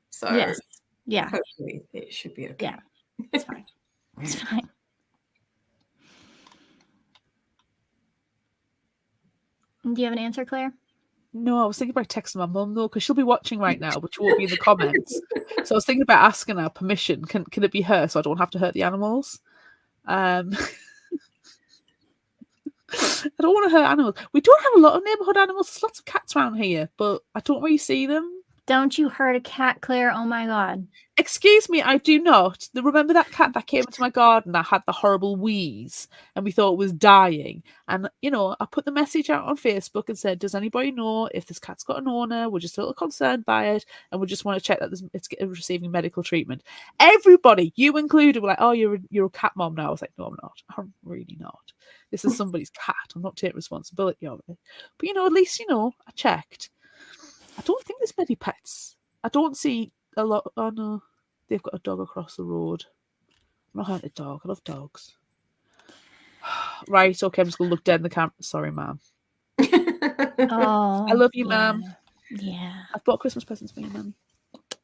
[SPEAKER 3] so
[SPEAKER 1] yes, yeah,
[SPEAKER 3] hopefully it should be okay.
[SPEAKER 1] Yeah, it's fine. It's fine. Do you have an answer, Claire?
[SPEAKER 2] No, I was thinking about texting my mum though, because she'll be watching right now, but she won't be in the comments. So I was thinking about asking her permission. Can it be her so I don't have to hurt the animals? I don't want to hurt animals. We don't have a lot of neighbourhood animals. There's lots of cats around here, but I don't really see them.
[SPEAKER 1] Don't you hurt a cat, Claire? Oh my god.
[SPEAKER 2] Excuse me, I do not. Remember that cat that came into my garden that had the horrible wheeze and we thought it was dying? And, I put the message out on Facebook and said, does anybody know if this cat's got an owner? We're just a little concerned by it and we just want to check that it's receiving medical treatment. Everybody, you included, were like, oh, you're a cat mom now. I was like, no, I'm not. I'm really not. This is somebody's cat. I'm not taking responsibility of it. But, at least, I checked. I don't think there's many pets. I don't see a lot. Oh no, they've got a dog across the road. I'm not hurting a dog. I love dogs. Right, okay, I'm just gonna look dead in the camera. Sorry, ma'am.
[SPEAKER 1] Oh,
[SPEAKER 2] I love you,
[SPEAKER 1] yeah.
[SPEAKER 2] ma'am.
[SPEAKER 1] Yeah.
[SPEAKER 2] I've bought Christmas presents for you,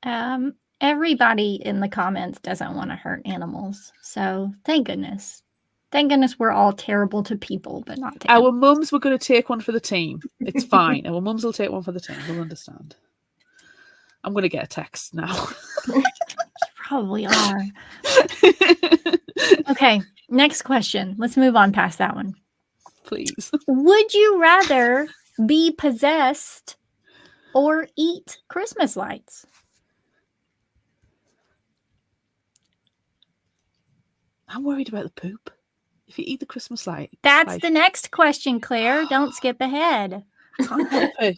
[SPEAKER 2] ma'am.
[SPEAKER 1] Everybody in the comments doesn't want to hurt animals. So thank goodness. Thank goodness we're all terrible to people, but not to
[SPEAKER 2] Our
[SPEAKER 1] animals.
[SPEAKER 2] mums were going to take one for the team. It's fine. Our mums will take one for the team. They'll understand. I'm going to get a text now.
[SPEAKER 1] You probably are. Okay, next question. Let's move on past that one.
[SPEAKER 2] Please.
[SPEAKER 1] Would you rather be possessed or eat Christmas lights?
[SPEAKER 2] I'm worried about the poop. If you eat the Christmas light.
[SPEAKER 1] That's the next question, Claire. Don't skip ahead.
[SPEAKER 2] Can't help it.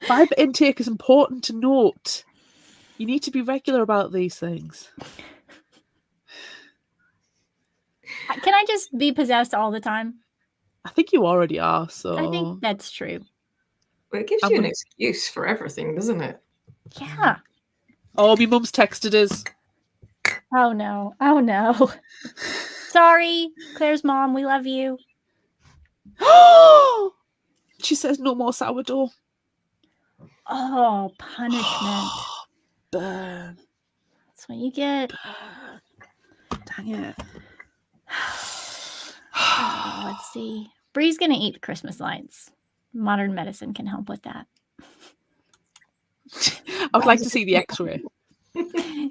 [SPEAKER 2] Fibre intake is important to note. You need to be regular about these things.
[SPEAKER 1] Can I just be possessed all the time?
[SPEAKER 2] I think you already are, so...
[SPEAKER 1] I think that's true.
[SPEAKER 3] Well, it gives you an excuse for everything, doesn't it?
[SPEAKER 1] Yeah.
[SPEAKER 2] Oh, my mum's texted us.
[SPEAKER 1] Oh, no. Oh, no. Sorry, Claire's mom. We love you.
[SPEAKER 2] She says no more sourdough.
[SPEAKER 1] Oh, punishment.
[SPEAKER 2] Burn.
[SPEAKER 1] That's what you get.
[SPEAKER 2] Dang it.
[SPEAKER 1] Let's see. Bree's going to eat the Christmas lights. Modern medicine can help with that.
[SPEAKER 2] I would like to see the x-ray.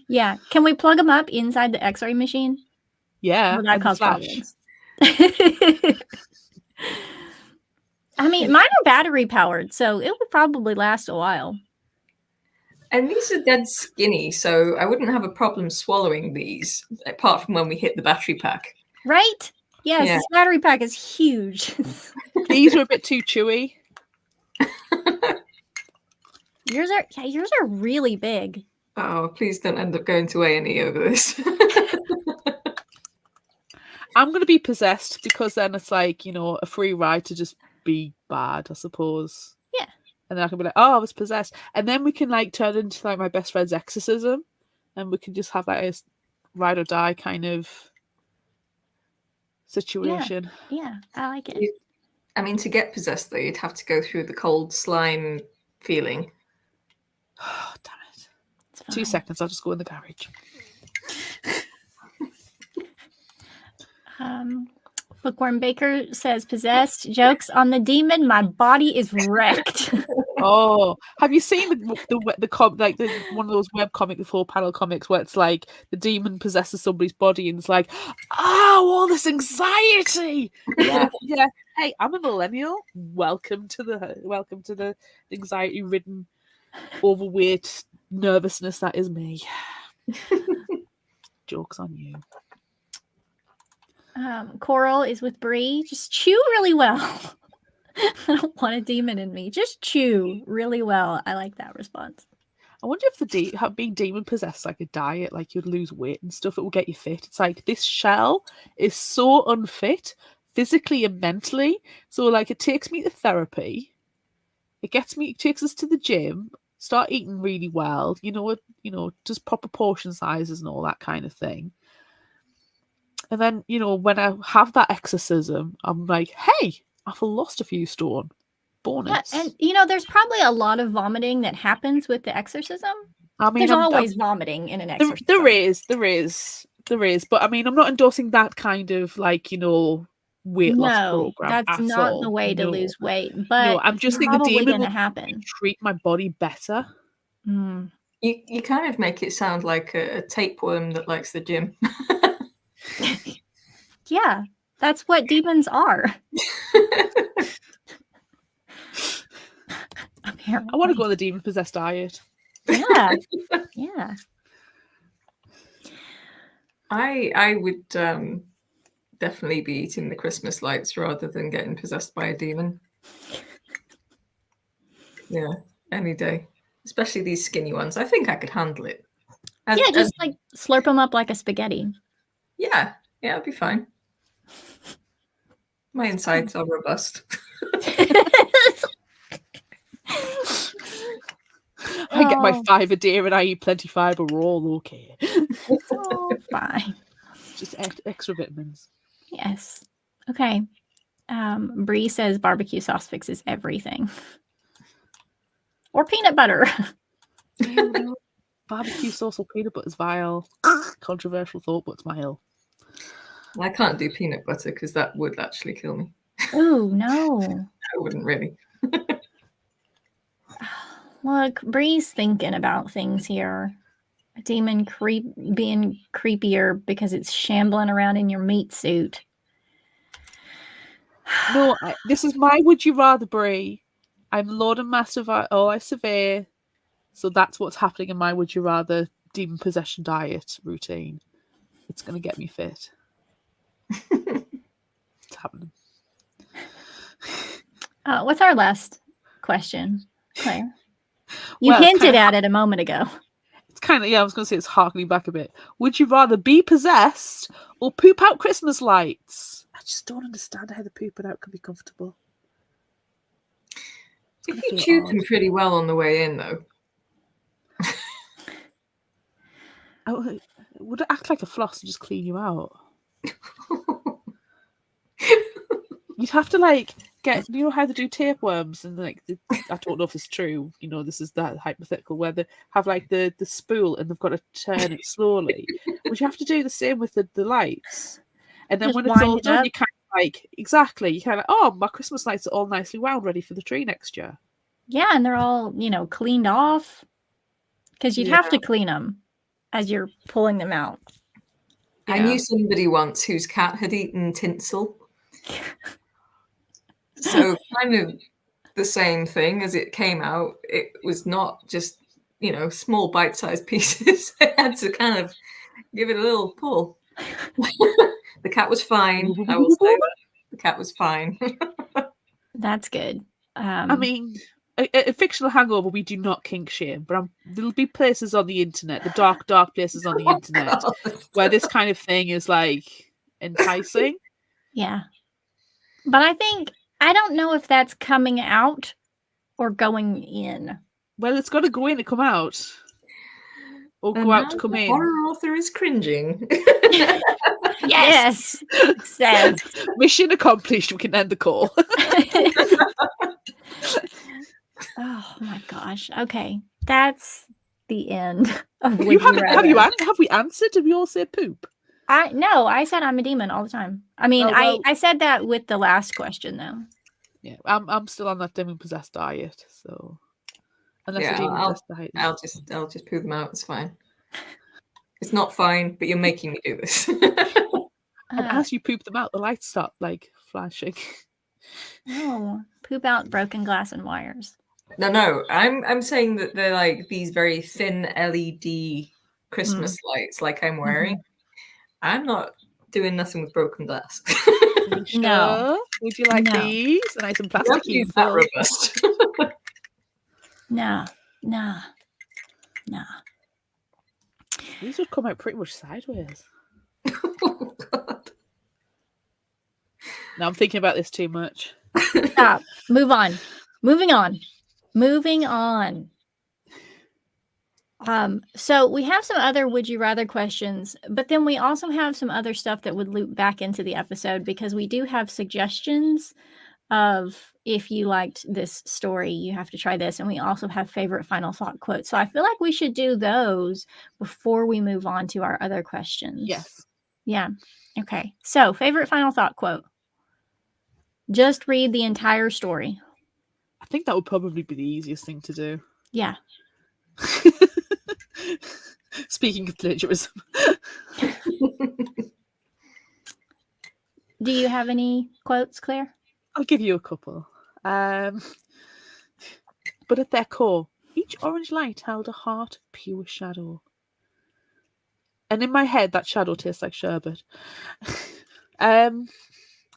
[SPEAKER 1] Yeah. Can we plug them up inside the x-ray machine?
[SPEAKER 2] Yeah.
[SPEAKER 1] Will that
[SPEAKER 2] and
[SPEAKER 1] cause
[SPEAKER 2] flash.
[SPEAKER 1] problems? I mean, mine are battery powered, so it would probably last a while.
[SPEAKER 3] And these are dead skinny, so I wouldn't have a problem swallowing these, apart from when we hit the battery pack.
[SPEAKER 1] Right? Yes,
[SPEAKER 3] Yeah.
[SPEAKER 1] this battery pack is huge.
[SPEAKER 2] These are a bit too chewy.
[SPEAKER 1] Yours are really big.
[SPEAKER 3] Oh, please don't end up going to A&E over this.
[SPEAKER 2] I'm going to be possessed because then it's like, a free ride to just be bad, I suppose.
[SPEAKER 1] Yeah.
[SPEAKER 2] And then I can be like, oh, I was possessed. And then we can turn into my best friend's exorcism. And we can just have a ride or die kind of situation.
[SPEAKER 1] Yeah, I like it.
[SPEAKER 3] I mean, to get possessed, though, you'd have to go through the cold slime feeling.
[SPEAKER 2] Oh, damn it.
[SPEAKER 1] It's fine.
[SPEAKER 2] 2 seconds, I'll just go in the garage.
[SPEAKER 1] Bookworm Baker says, possessed. Jokes on the demon. My body is wrecked.
[SPEAKER 2] Oh, have you seen the one of those webcomic, the 4-panel comics where it's like the demon possesses somebody's body and it's like, all this anxiety. Yeah, yeah. Hey, I'm a millennial. Welcome to the anxiety-ridden, overweight nervousness that is me. Jokes on you.
[SPEAKER 1] Coral is with Bree. Just chew really well. I don't want a demon in me. Just chew really well. I like that response.
[SPEAKER 2] I wonder if being demon possessed like a diet, like you'd lose weight and stuff, it will get you fit. It's like this shell is so unfit physically and mentally. So it takes me to therapy. It takes us to the gym, start eating really well, just proper portion sizes and all that kind of thing. And then, when I have that exorcism, I'm like, hey, I've lost a few stone. Bonus.
[SPEAKER 1] Yeah, and, there's probably a lot of vomiting that happens with the exorcism.
[SPEAKER 2] I mean,
[SPEAKER 1] there's always vomiting in an exorcism.
[SPEAKER 2] There is. But I mean, I'm not endorsing that kind of weight loss
[SPEAKER 1] No,
[SPEAKER 2] program
[SPEAKER 1] that's
[SPEAKER 2] at
[SPEAKER 1] not
[SPEAKER 2] all.
[SPEAKER 1] the way to
[SPEAKER 2] No.
[SPEAKER 1] lose weight,
[SPEAKER 2] No,
[SPEAKER 1] but
[SPEAKER 2] I'm just
[SPEAKER 1] it's
[SPEAKER 2] thinking
[SPEAKER 1] probably
[SPEAKER 2] demon
[SPEAKER 1] going to
[SPEAKER 2] will
[SPEAKER 1] happen.
[SPEAKER 2] treat my body better.
[SPEAKER 1] Mm.
[SPEAKER 3] You kind of make it sound like a tapeworm that likes the gym.
[SPEAKER 1] Yeah, that's what demons are. Apparently.
[SPEAKER 2] I want to go on the demon possessed diet.
[SPEAKER 1] Yeah, yeah.
[SPEAKER 3] I would definitely be eating the Christmas lights rather than getting possessed by a demon. Yeah, any day. Especially these skinny ones. I think I could handle it.
[SPEAKER 1] Yeah, just like slurp them up like a spaghetti.
[SPEAKER 3] Yeah, it'd be fine. My insides are robust.
[SPEAKER 2] I get my 5 a day and I eat plenty fibre. We're all okay.
[SPEAKER 1] Oh, fine.
[SPEAKER 2] Just extra vitamins.
[SPEAKER 1] Yes. Okay. Bree says barbecue sauce fixes everything. Or peanut butter.
[SPEAKER 2] Ew, no. Barbecue sauce or peanut butter is vile. Controversial thought, but it's my hill.
[SPEAKER 3] I can't do peanut butter because that would actually kill me.
[SPEAKER 1] Oh, no.
[SPEAKER 3] I wouldn't really.
[SPEAKER 1] Look, Bree's thinking about things here. A demon being creepier because it's shambling around in your meat suit.
[SPEAKER 2] No, this is my would you rather, Brie. I'm Lord and Master of all I survey. So that's what's happening in my would you rather demon possession diet routine. It's going to get me fit. It's happening.
[SPEAKER 1] What's our last question, Claire? You
[SPEAKER 2] Well,
[SPEAKER 1] hinted at it a moment ago.
[SPEAKER 2] It's kind of, I was going to say it's harkening back a bit. Would you rather be possessed or poop out Christmas lights? I just don't understand how the pooping out can be comfortable.
[SPEAKER 3] If you chew them pretty well on the way in, though.
[SPEAKER 2] Would it act like a floss and just clean you out? You'd have to get, you know how they do tapeworms and I don't know if it's true, this is that hypothetical where they have the spool and they've got to turn it slowly. Would you have to do the same with the lights? And then
[SPEAKER 1] Just
[SPEAKER 2] when it's all
[SPEAKER 1] wind it
[SPEAKER 2] done,
[SPEAKER 1] up.
[SPEAKER 2] you kind of exactly, you kind of oh, my Christmas lights are all nicely wound, ready for the tree next year.
[SPEAKER 1] Yeah, and they're all, cleaned off. Because you'd have to clean them as you're pulling them out.
[SPEAKER 3] I knew somebody once whose cat had eaten tinsel. So kind of the same thing as it came out. It was not just, small bite-sized pieces. It had to kind of give it a little pull. The cat was fine. I will say that. The cat was fine.
[SPEAKER 1] That's good.
[SPEAKER 2] I mean, a fictional hangover, we do not kink shame, but there'll be places on the internet, the dark places on the internet, where this kind of thing is enticing.
[SPEAKER 1] Yeah. But I don't know if that's coming out or going in.
[SPEAKER 2] Well, it's got to go in to come out. Or go out to come in.
[SPEAKER 3] Horror author is cringing.
[SPEAKER 1] Yes. Said.
[SPEAKER 2] Mission accomplished. We can end the call.
[SPEAKER 1] Oh my gosh. Okay. That's the end of
[SPEAKER 2] have we answered? Did we all say poop?
[SPEAKER 1] No, I said I'm a demon all the time. I mean, I said that with the last question though.
[SPEAKER 2] Yeah, I'm still on that demon possessed diet, so unless the demon possessed diet.
[SPEAKER 3] I'll just poo them out, it's fine. It's not fine, but you're making me do this.
[SPEAKER 2] And as you poop them out, the lights start flashing.
[SPEAKER 1] No, poop out broken glass and wires.
[SPEAKER 3] No, I'm saying that they're these very thin LED Christmas lights like I'm wearing. I'm not doing nothing with broken glass.
[SPEAKER 2] Sure?
[SPEAKER 1] No.
[SPEAKER 2] Would you like these? A nice and plasticky
[SPEAKER 3] that robust.
[SPEAKER 1] No.
[SPEAKER 2] These would come out pretty much sideways.
[SPEAKER 3] Oh, God.
[SPEAKER 2] Now I'm thinking about this too much.
[SPEAKER 1] Stop. Move on. Moving on. So we have some other would you rather questions, but then we also have some other stuff that would loop back into the episode because we do have suggestions of if you liked this story, you have to try this. And we also have favorite final thought quotes. So I feel like we should do those before we move on to our other questions.
[SPEAKER 2] Yes.
[SPEAKER 1] Yeah. Okay. So favorite final thought quote. Just read the entire story.
[SPEAKER 2] I think that would probably be the easiest thing to do.
[SPEAKER 1] Yeah.
[SPEAKER 2] Speaking of plagiarism.
[SPEAKER 1] Do you have any quotes, Claire?
[SPEAKER 2] I'll give you a couple. But at their core, each orange light held a heart of pure shadow. And in my head, that shadow tastes like sherbet.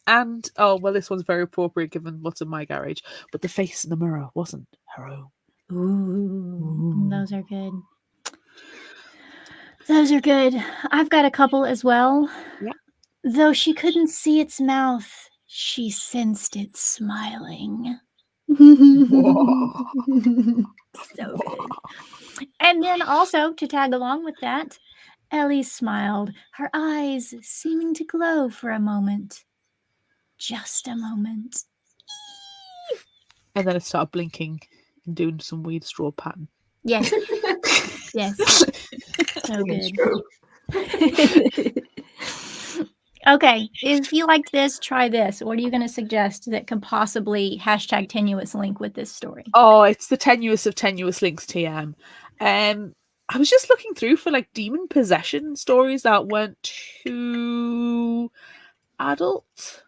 [SPEAKER 2] And, oh, well, this one's very appropriate given what's in my garage. But the face in the mirror wasn't her own.
[SPEAKER 1] Ooh. Those are good. Those are good. I've got a couple as well.
[SPEAKER 2] Yeah.
[SPEAKER 1] Though she couldn't see its mouth, she sensed it smiling. So good. And then also, to tag along with that, Ellie smiled, her eyes seeming to glow for a moment. Just a moment.
[SPEAKER 2] And then it started blinking and doing some weird straw pattern.
[SPEAKER 1] Yes. Yes. So good. Okay, if you liked this, try this. What are you going to suggest that could possibly hashtag tenuous link with this story?
[SPEAKER 2] Oh, it's the tenuous of tenuous links TM. I was just looking through for like demon possession stories that weren't too adult.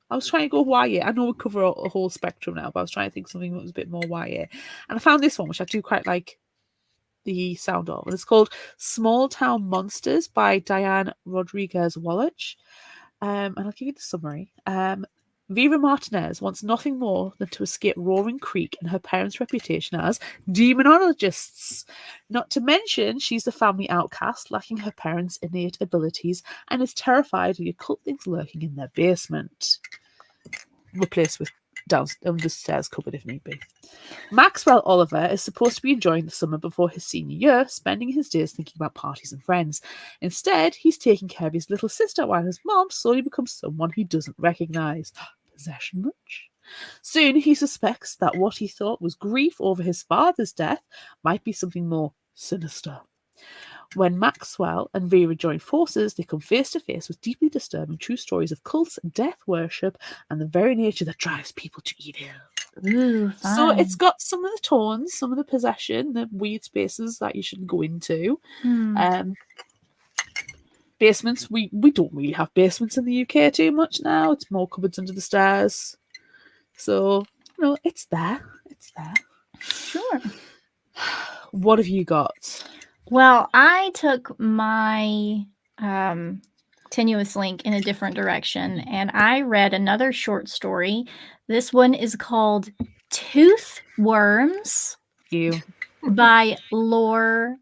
[SPEAKER 2] I was trying to go YA. I know we cover a whole spectrum now, but I was trying to think something that was a bit more YA. And I found this one, which I do quite like the sound of. And it's called Small Town Monsters by Diane Rodriguez Wallach. And I'll give you the summary. Vera Martinez wants nothing more than to escape Roaring Creek and her parents' reputation as demonologists. Not to mention, she's the family outcast, lacking her parents' innate abilities, and is terrified of the occult things lurking in their basement. Replaced with down the stairs cupboard if need be. Maxwell Oliver is supposed to be enjoying the summer before his senior year, spending his days thinking about parties and friends. Instead, he's taking care of his little sister while his mom slowly becomes someone he doesn't recognise. Possession much? Soon he suspects that what he thought was grief over his father's death might be something more sinister. When Maxwell and Vera join forces, they come face to face with deeply disturbing true stories of cults, death worship, and the very nature that drives people to evil.
[SPEAKER 1] Ooh,
[SPEAKER 2] So
[SPEAKER 1] fun.
[SPEAKER 2] it's got some of the tones, some of the possession, the weird spaces that you shouldn't go into. Basements, we don't really have basements in the UK too much now. It's more cupboards under the stairs. So, it's there. It's there.
[SPEAKER 1] Sure.
[SPEAKER 2] What have you got?
[SPEAKER 1] Well, I took my tenuous link in a different direction, and I read another short story. This one is called Tooth Worms by Lore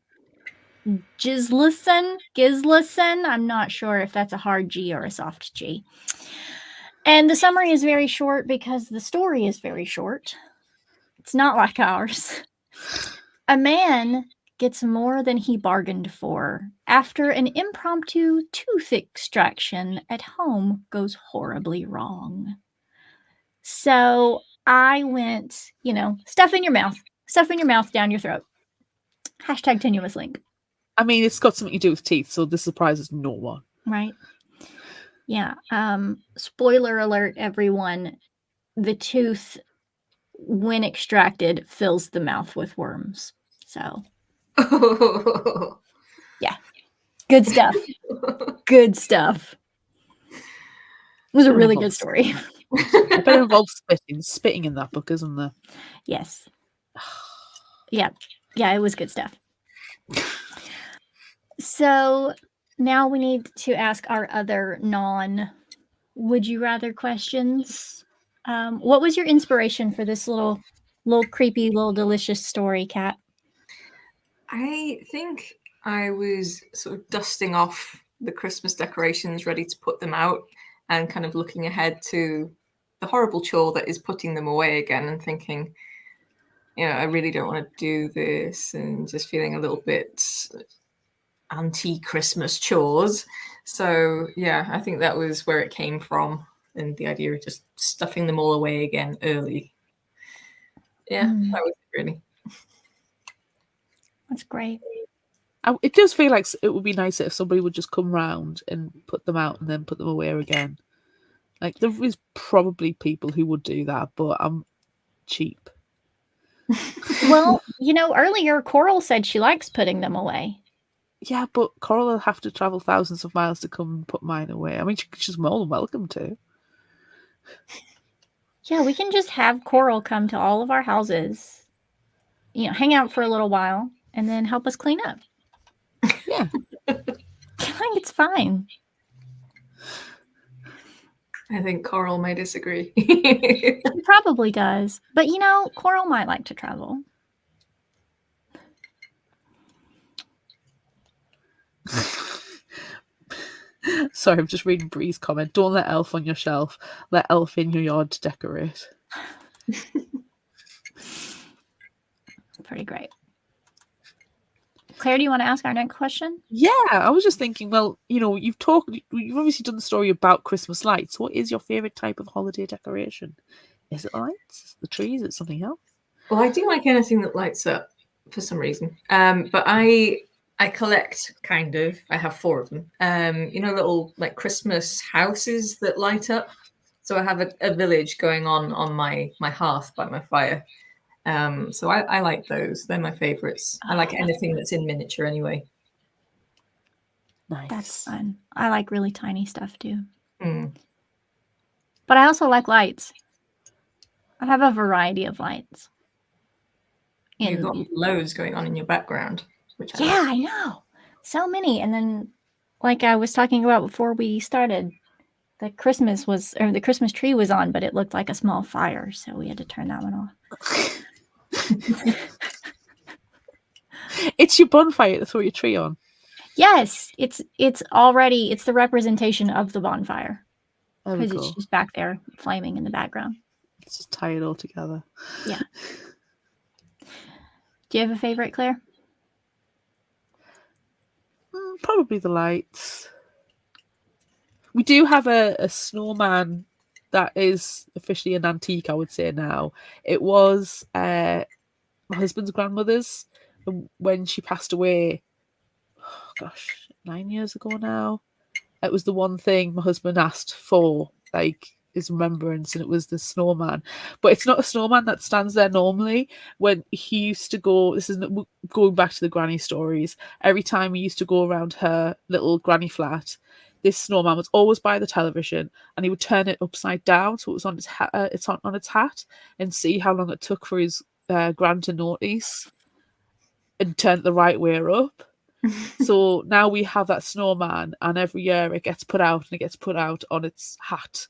[SPEAKER 1] Gislason. I'm not sure if that's a hard G or a soft G. And the summary is very short because the story is very short. It's not like ours. A man gets more than he bargained for after an impromptu tooth extraction at home goes horribly wrong. So I went, stuff in your mouth, down your throat. Hashtag tenuous link.
[SPEAKER 2] I mean, it's got something to do with teeth, so this surprises no one.
[SPEAKER 1] Right. Yeah. Spoiler alert, everyone. The tooth, when extracted, fills the mouth with worms. So, yeah. Good stuff. Good stuff. It was a really good story.
[SPEAKER 2] I bet it involves spitting in that book, isn't there?
[SPEAKER 1] Yes. Yeah. Yeah, it was good stuff. So now we need to ask our other would you rather questions. What was your inspiration for this little creepy, little delicious story, Kat?
[SPEAKER 3] I think I was sort of dusting off the Christmas decorations, ready to put them out, and kind of looking ahead to the horrible chore that is putting them away again, and thinking, I really don't want to do this, and just feeling a little bit anti-Christmas chores. So yeah, I think that was where it came from, and the idea of just stuffing them all away again early. Yeah, that was it really.
[SPEAKER 1] That's great.
[SPEAKER 2] It does feel like it would be nicer if somebody would just come round and put them out and then put them away again. Like, there is probably people who would do that, but I'm cheap.
[SPEAKER 1] Well, earlier Coral said she likes putting them away.
[SPEAKER 2] Yeah, but Coral will have to travel thousands of miles to come and put mine away. I mean, she's more than welcome to.
[SPEAKER 1] Yeah, we can just have Coral come to all of our houses, hang out for a little while, and then help us clean up.
[SPEAKER 2] Yeah.
[SPEAKER 1] I think it's fine.
[SPEAKER 3] I think Coral may disagree.
[SPEAKER 1] She probably does. But, Coral might like to travel.
[SPEAKER 2] Sorry, I'm just reading Bree's comment. Don't let Elf on your shelf. Let Elf in your yard to decorate.
[SPEAKER 1] Pretty great. Claire, do you want to ask our next question?
[SPEAKER 2] Yeah, I was just thinking, well, you've obviously done the story about Christmas lights. What is your favourite type of holiday decoration? Is it lights? The trees? Is it something else?
[SPEAKER 3] Well, I do like anything that lights up for some reason. But I collect kind of. I have 4 of them. Little like Christmas houses that light up. So I have a village going on my hearth by my fire. So I like those. They're my favorites. I like anything that's in miniature anyway.
[SPEAKER 2] Nice.
[SPEAKER 1] That's fun. I like really tiny stuff too.
[SPEAKER 3] Mm.
[SPEAKER 1] But I also like lights. I have a variety of lights.
[SPEAKER 3] You've got loads going on in your background. Which
[SPEAKER 1] I know. So many. And then, like I was talking about before we started, the Christmas tree was on, but it looked like a small fire, so we had to turn that one off.
[SPEAKER 2] It's your bonfire to throw your tree on.
[SPEAKER 1] Yes, it's the representation of the bonfire. Because it's just back there flaming in the background.
[SPEAKER 2] Let's just tie it all together.
[SPEAKER 1] Yeah. Do you have a favorite, Claire?
[SPEAKER 2] Probably the lights. We do have a snowman that is officially an antique, I would say now. It was my husband's grandmother's. When she passed away, 9 years ago now. It was the one thing my husband asked for, like his remembrance, and it was the snowman. But it's not a snowman that stands there normally. When he used to go, this is going back to the granny stories. Every time he used to go around her little granny flat, this snowman was always by the television, and he would turn it upside down so it was on its on its hat, and see how long it took for his gran to notice, and turn it the right way up. So now we have that snowman, and every year it gets put out, and it gets put out on its hat.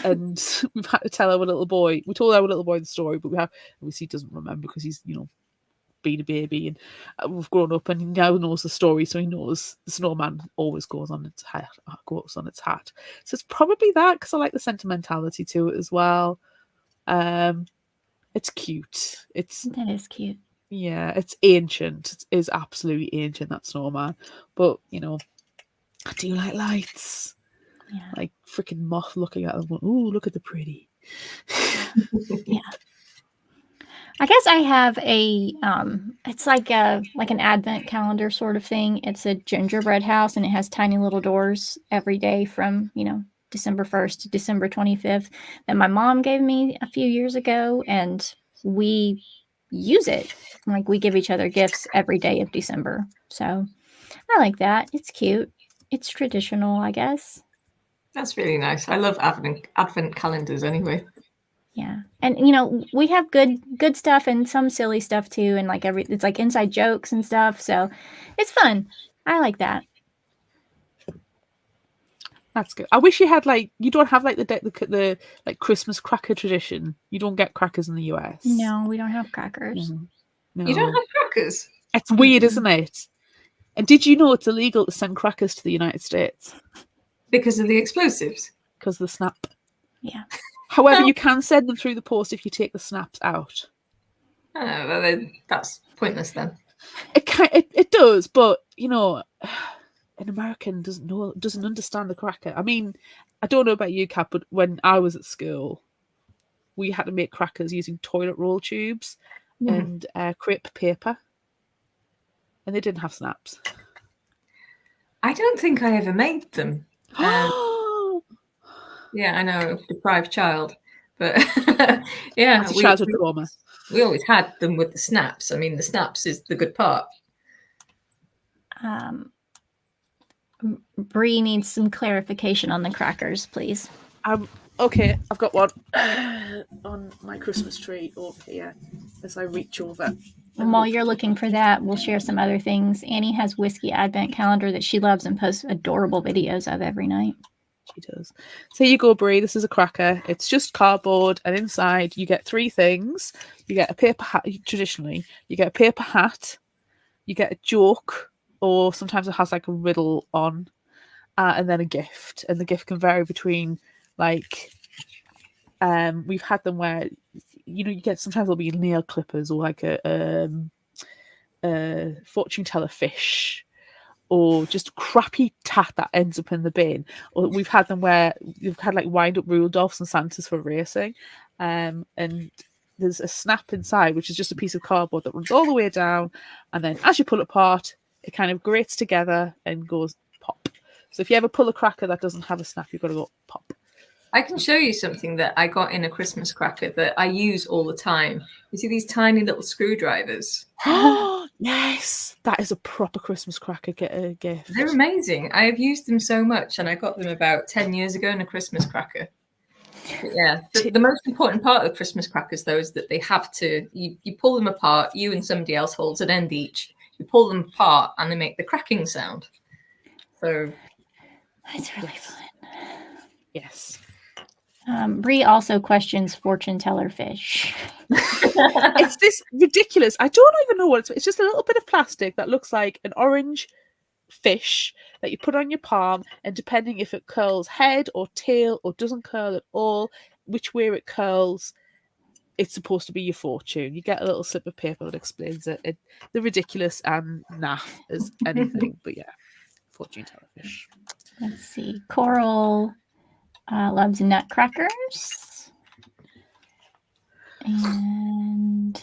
[SPEAKER 2] And we've had to tell our little boy. We told our little boy the story, but obviously he doesn't remember because he's been a baby, and we've grown up, and he now knows the story, so he knows the snowman always goes on its hat. So it's probably that, because I like the sentimentality to it as well. It's cute.
[SPEAKER 1] That is cute.
[SPEAKER 2] Yeah, it's ancient. It is absolutely ancient, that snowman. But, I do like lights.
[SPEAKER 1] Yeah.
[SPEAKER 2] Like freaking moth looking at them. Ooh, look at the pretty.
[SPEAKER 1] Yeah. I guess I have it's like an advent calendar sort of thing. It's a gingerbread house, and it has tiny little doors every day from, December 1st to December 25th that my mom gave me a few years ago, and we use it. Like, we give each other gifts every day of December. So I like that. It's cute. It's traditional, I guess.
[SPEAKER 3] That's really nice. I love advent calendars anyway.
[SPEAKER 1] Yeah. And we have good stuff and some silly stuff too, and it's like inside jokes and stuff. So it's fun. I like that.
[SPEAKER 2] That's good. I wish you had you don't have the Christmas cracker tradition. You don't get crackers in the US.
[SPEAKER 1] No, we don't have crackers.
[SPEAKER 2] No.
[SPEAKER 3] You don't have crackers?
[SPEAKER 2] It's weird, isn't it? And did you know it's illegal to send crackers to the United States?
[SPEAKER 3] Because of the explosives?
[SPEAKER 2] Because of the snap.
[SPEAKER 1] Yeah.
[SPEAKER 2] However, you can send them through the post if you take the snaps out.
[SPEAKER 3] Oh, well, that's pointless then.
[SPEAKER 2] It does, but an American doesn't understand the cracker. I mean, I don't know about you, Kat, but when I was at school, we had to make crackers using toilet roll tubes and crepe paper, and they didn't have snaps.
[SPEAKER 3] I don't think I ever made them. Yeah, I know, deprived child. But yeah,
[SPEAKER 2] Anti-childhood trauma.
[SPEAKER 3] we always had them with the snaps. I mean, the snaps is the good part.
[SPEAKER 1] Bree needs some clarification on the crackers, please.
[SPEAKER 2] Okay, I've got one on my Christmas tree over here as I reach over.
[SPEAKER 1] And while you're looking for that, we'll share some other things. Annie has Whiskey Advent Calendar that she loves and posts adorable videos of every night.
[SPEAKER 2] She does. So here you go, Brie. This is a cracker. It's just cardboard, and inside you get 3 things. You get a paper hat. Traditionally, you get a paper hat. You get a joke, or sometimes it has like a riddle on, and then a gift. And the gift can vary between like, we've had them where, you know, you get sometimes there'll be nail clippers or like a fortune teller fish, or just a crappy tat that ends up in the bin. Or we've had them where you've had like wind up Rudolphs and Santas for racing, and there's a snap inside, which is just a piece of cardboard that runs all the way down, and then as you pull it apart, it kind of grates together and goes pop. So if you ever pull a cracker that doesn't have a snap, you've got to go pop.
[SPEAKER 3] I can show you something that I got in a Christmas cracker that I use all the time. You see these tiny little screwdrivers?
[SPEAKER 2] Oh, yes! That is a proper Christmas cracker gift.
[SPEAKER 3] They're amazing. I have used them so much, and I got them about 10 years ago in a Christmas cracker. But yeah, the most important part of Christmas crackers, though, is that they have to, you pull them apart, you and somebody else holds an end each. You pull them apart, and they make the cracking sound. So
[SPEAKER 1] that's really fun.
[SPEAKER 2] Yes.
[SPEAKER 1] Bree also questions fortune teller fish.
[SPEAKER 2] It's this ridiculous. I don't even know what it's just a little bit of plastic that looks like an orange fish that you put on your palm, and depending if it curls head or tail or doesn't curl at all, which way it curls, it's supposed to be your fortune. You get a little slip of paper that explains it. They're ridiculous and naff as anything, but yeah, fortune teller fish.
[SPEAKER 1] Let's see. Coral loves nutcrackers. And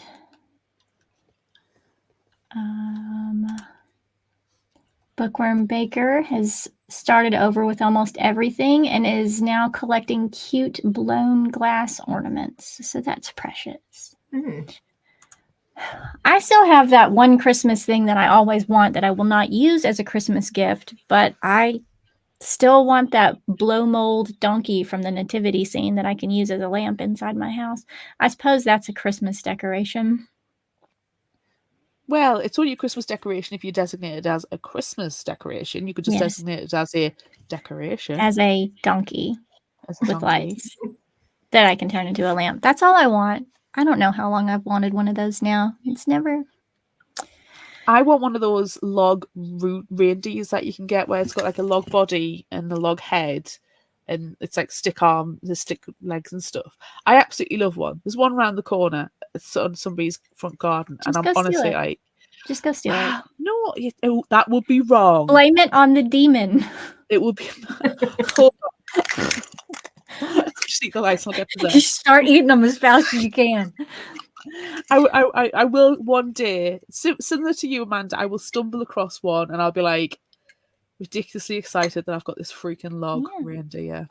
[SPEAKER 1] Bookworm Baker has started over with almost everything and is now collecting cute blown glass ornaments. So that's precious. I still have that one Christmas thing that I always want that I will not use as a Christmas gift, but I still want that blow mold donkey from the nativity scene that I can use as a lamp inside my house. I suppose that's a Christmas decoration.
[SPEAKER 2] Well, it's only a Christmas decoration if you designate it as a Christmas decoration. You could just designate it as a decoration.
[SPEAKER 1] As a donkey with lights that I can turn into a lamp. That's all I want. I don't know how long I've wanted one of those now. It's never...
[SPEAKER 2] I want one of those log reindeers that you can get where it's got like a log body and a log head, and it's like stick arm, the stick legs and stuff. I absolutely love one. There's one around the corner. It's on somebody's front garden,
[SPEAKER 1] just
[SPEAKER 2] and I'm honestly like,
[SPEAKER 1] just go steal it.
[SPEAKER 2] No, that would be wrong.
[SPEAKER 1] Blame it on the demon.
[SPEAKER 2] It would be. Hold on. Just eat the lights. I'll get to that.
[SPEAKER 1] Just start eating them as fast as you can.
[SPEAKER 2] I will one day, similar to you, Amanda, I will stumble across one and I'll be like ridiculously excited that I've got this freaking log reindeer.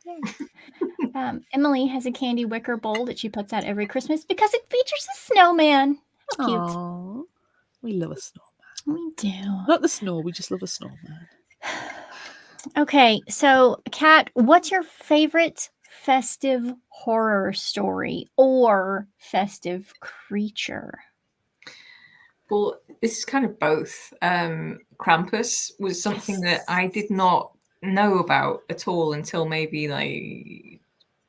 [SPEAKER 1] Emily has a candy wicker bowl that she puts out every Christmas because it features a snowman. How cute.
[SPEAKER 2] Aww, we love a snowman.
[SPEAKER 1] We do.
[SPEAKER 2] Not the snow, we just love a snowman.
[SPEAKER 1] Okay, so Kat, what's your favorite festive horror story or festive creature?
[SPEAKER 3] Well, this is kind of both. Krampus was something that I did not know about at all until maybe like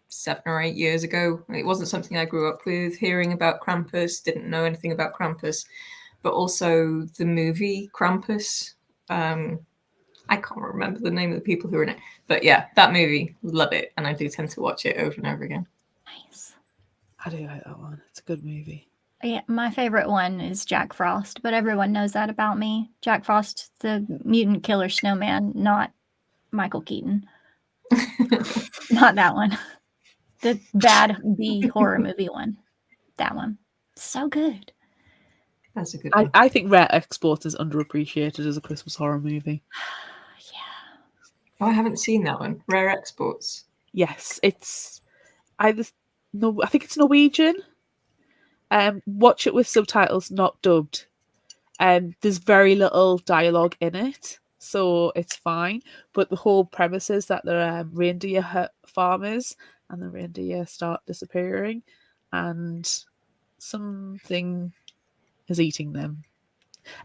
[SPEAKER 3] 7 or 8 years ago. It wasn't something I grew up with. Hearing about Krampus, didn't know anything about Krampus, but also the movie Krampus. I can't remember the name of the people who are in it, but yeah, that movie, love it, and I do tend to watch it over and over again.
[SPEAKER 1] Nice.
[SPEAKER 2] I do like that one. It's a good movie.
[SPEAKER 1] Yeah, my favorite one is Jack Frost, but everyone knows that about me. Jack Frost, the mutant killer snowman, not Michael Keaton. Not that one. The bad B horror movie one. That one. So good.
[SPEAKER 3] That's a good one.
[SPEAKER 2] I think Rare Exports is underappreciated as a Christmas horror movie.
[SPEAKER 1] Yeah.
[SPEAKER 3] Oh, I haven't seen that one. Rare Exports.
[SPEAKER 2] Yes, it's either no, I think it's Norwegian. Watch it with subtitles, not dubbed. There's very little dialogue in it, so it's fine. But the whole premise is that they're reindeer farmers, and the reindeer start disappearing, and something is eating them.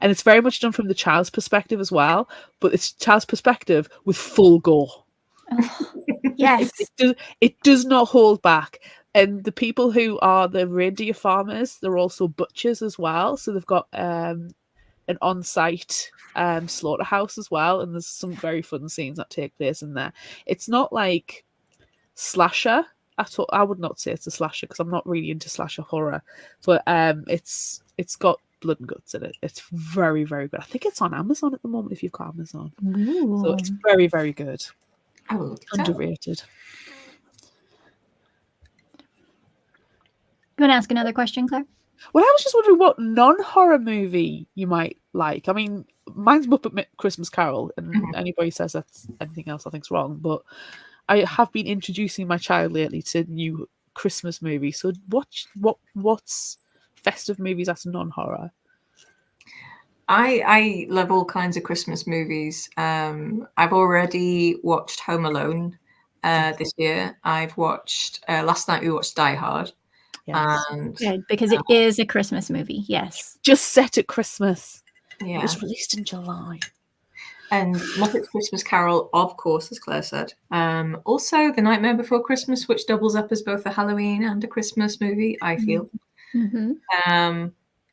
[SPEAKER 2] And it's very much done from the child's perspective as well, but it's child's perspective with full gore.
[SPEAKER 1] Oh, yes.
[SPEAKER 2] It does not hold back. And the people who are the reindeer farmers, they're also butchers as well. So they've got an on-site slaughterhouse as well, and there's some very fun scenes that take place in there. It's not like slasher at all. I would not say it's a slasher because I'm not really into slasher horror, but it's got blood and guts in it. It's very, very good. I think it's on Amazon at the moment if you've got Amazon.
[SPEAKER 1] Ooh.
[SPEAKER 2] So it's very, very good.
[SPEAKER 3] I will look it up.
[SPEAKER 2] Underrated.
[SPEAKER 1] You want to ask another question, Claire?
[SPEAKER 2] Well, I was just wondering what non-horror movie you might like. I mean, mine's Muppet Christmas Carol, and anybody says that's anything else I think's wrong. But I have been introducing my child lately to new Christmas movies. So what's festive movies that's non-horror?
[SPEAKER 3] I love all kinds of Christmas movies. I've already watched Home Alone this year. I've watched last night we watched Die Hard.
[SPEAKER 2] Yes.
[SPEAKER 3] And
[SPEAKER 1] Good, because it is a Christmas movie. Yes.
[SPEAKER 2] Just set at Christmas.
[SPEAKER 3] yeah,
[SPEAKER 2] It was released in July.
[SPEAKER 3] and Muppet Christmas Carol, of course, as Claire said. Also, The Nightmare Before Christmas, which doubles up as both a Halloween and a Christmas movie, I feel.
[SPEAKER 1] Mm-hmm.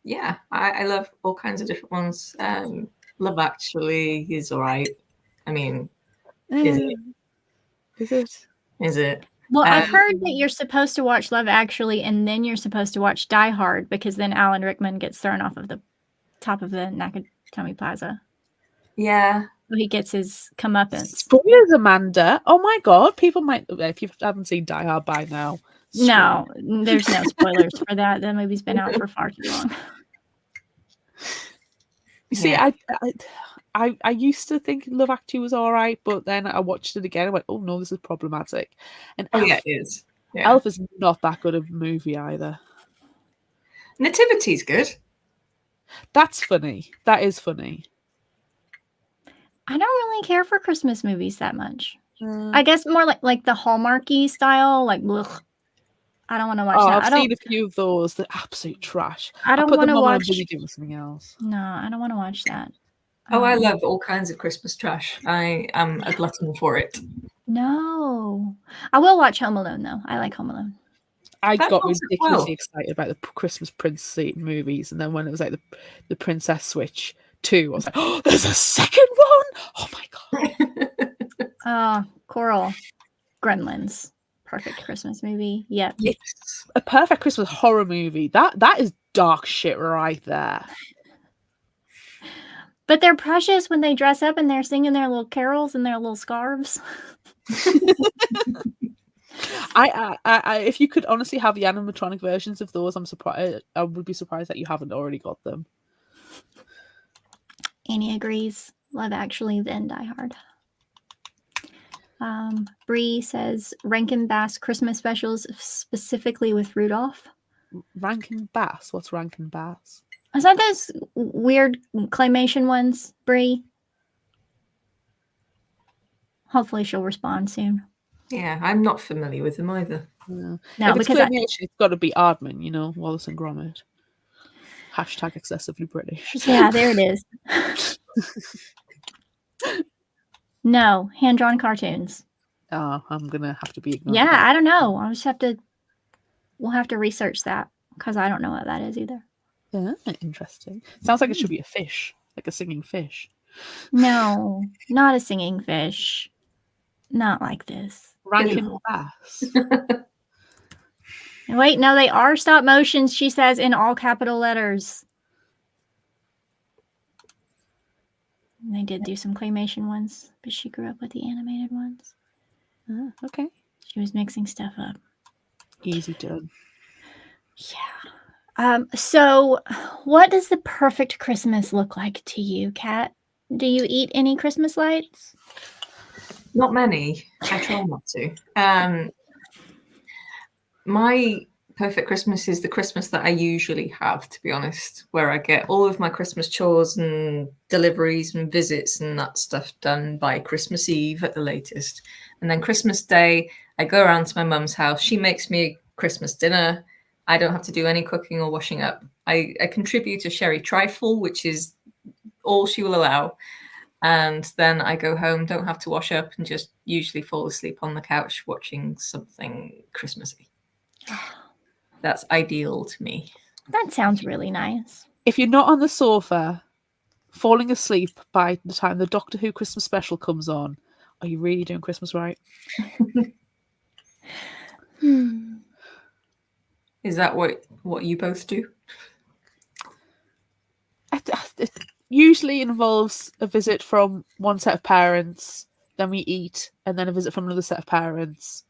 [SPEAKER 3] Yeah, I love all kinds of different ones. Love Actually is all right. I mean, is it?
[SPEAKER 2] Is it?
[SPEAKER 3] Is it?
[SPEAKER 1] Well, I've heard that you're supposed to watch Love Actually, and then you're supposed to watch Die Hard, because then Alan Rickman gets thrown off of the top of the Nakatomi Plaza.
[SPEAKER 3] Yeah.
[SPEAKER 1] So he gets his comeuppance.
[SPEAKER 2] Spoilers, Amanda. Oh my god, people might, if you haven't seen Die Hard by now.
[SPEAKER 1] No, there's no spoilers for that. The movie's been out for far too long.
[SPEAKER 2] You see,
[SPEAKER 3] Yeah.
[SPEAKER 2] I used to think Love Actually was all right, but then I watched it again and went, oh no, this is problematic. And
[SPEAKER 3] Oh, yeah, it is. Yeah.
[SPEAKER 2] Elf is not that good of a movie either.
[SPEAKER 3] Nativity's good.
[SPEAKER 2] That's funny. That is funny.
[SPEAKER 1] I don't really care for Christmas movies that much. I guess more like the Hallmarky style, like ugh. I don't want to watch that.
[SPEAKER 2] I've seen a few of those. They're absolute trash.
[SPEAKER 1] I don't
[SPEAKER 2] put
[SPEAKER 1] want
[SPEAKER 2] them
[SPEAKER 1] to
[SPEAKER 2] on when
[SPEAKER 1] watch.
[SPEAKER 2] I'm busy doing something else.
[SPEAKER 1] No, I don't want to watch that.
[SPEAKER 3] Oh, I love all kinds of Christmas trash. I am a glutton for it.
[SPEAKER 1] No, I will watch Home Alone though. I like Home Alone.
[SPEAKER 2] I
[SPEAKER 3] That
[SPEAKER 2] got
[SPEAKER 3] was
[SPEAKER 2] ridiculously excited about the Christmas Princess movies, and then when it was like the Princess Switch 2, I was like, oh, there's a second one! Oh my god.
[SPEAKER 1] Coral, Gremlins, perfect Christmas movie. Yep.
[SPEAKER 2] It's a perfect Christmas horror movie. That is dark shit right there.
[SPEAKER 1] But they're precious when they dress up and they're singing their little carols and their little scarves.
[SPEAKER 2] I if you could honestly have the animatronic versions of those, I'm surprised. I would be surprised that you haven't already got them.
[SPEAKER 1] Annie agrees. Love Actually, then Die Hard. Bree says Rankin Bass Christmas specials, specifically with Rudolph.
[SPEAKER 2] Rankin Bass? What's Rankin Bass?
[SPEAKER 1] Is that those weird claymation ones, Bree? Hopefully she'll respond soon.
[SPEAKER 3] Yeah, I'm not familiar with them either.
[SPEAKER 2] No,
[SPEAKER 1] No,
[SPEAKER 2] if it's
[SPEAKER 1] because
[SPEAKER 2] claymation, it's got to be Aardman, Wallace and Gromit. Hashtag excessively British.
[SPEAKER 1] yeah, there it is. No, hand-drawn cartoons.
[SPEAKER 2] Oh, I'm gonna have to be ignored.
[SPEAKER 1] Yeah, I don't know. We'll have to research that because I don't know what that is either.
[SPEAKER 2] Yeah, interesting. Sounds like it should be a fish, like a singing fish.
[SPEAKER 1] No, not a singing fish. Not like this.
[SPEAKER 2] Rankin Bass.
[SPEAKER 1] Wait, no, they are stop motions, she says in all capital letters. And they did do some claymation ones, but she grew up with the animated ones.
[SPEAKER 2] Oh, okay.
[SPEAKER 1] She was mixing stuff up.
[SPEAKER 2] Easy done.
[SPEAKER 1] Yeah. So what does the perfect Christmas look like to you, Kat? Do you eat any Christmas lights?
[SPEAKER 3] Not many. I try not to. My perfect Christmas is the Christmas that I usually have, to be honest, where I get all of my Christmas chores and deliveries and visits and that stuff done by Christmas Eve at the latest. And then Christmas Day, I go around to my mum's house. She makes me Christmas dinner. I don't have to do any cooking or washing up. I contribute a sherry trifle, which is all she will allow. And then I go home, don't have to wash up, and just usually fall asleep on the couch watching something Christmassy. That's ideal to me.
[SPEAKER 1] That sounds really nice.
[SPEAKER 2] If you're not on the sofa, falling asleep by the time the Doctor Who Christmas special comes on, are you really doing Christmas right?
[SPEAKER 3] Is that what you both do?
[SPEAKER 2] It usually involves a visit from one set of parents, then we eat, and then a visit from another set of parents,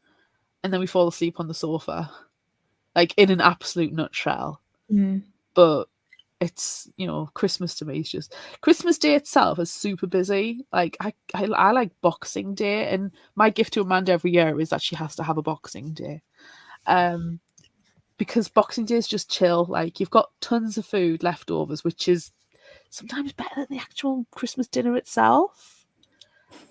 [SPEAKER 2] and then we fall asleep on the sofa. Like, in an absolute nutshell. But it's, Christmas to me is just... Christmas Day itself is super busy. Like, I like Boxing Day, and my gift to Amanda every year is that she has to have a Boxing Day. Because Boxing Day is just chill. Like, you've got tons of food, leftovers, which is sometimes better than the actual Christmas dinner itself.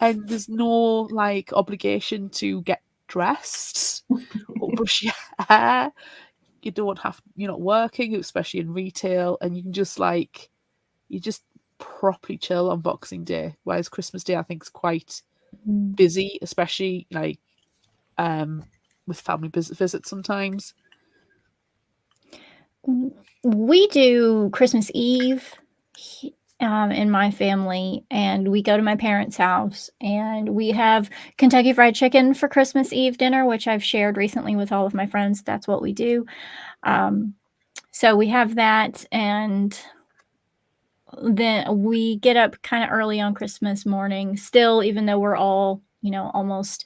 [SPEAKER 2] And there's no, obligation to get dressed or brush your hair. You don't have, you're not working, especially in retail, and you can just you just properly chill on Boxing Day. Whereas Christmas Day, I think, is quite busy, especially with family visits sometimes.
[SPEAKER 1] We do Christmas Eve in my family, and we go to my parents' house, and we have Kentucky Fried Chicken for Christmas Eve dinner, which I've shared recently with all of my friends. That's what we do. So we have that, and then we get up kind of early on Christmas morning still, even though we're all, almost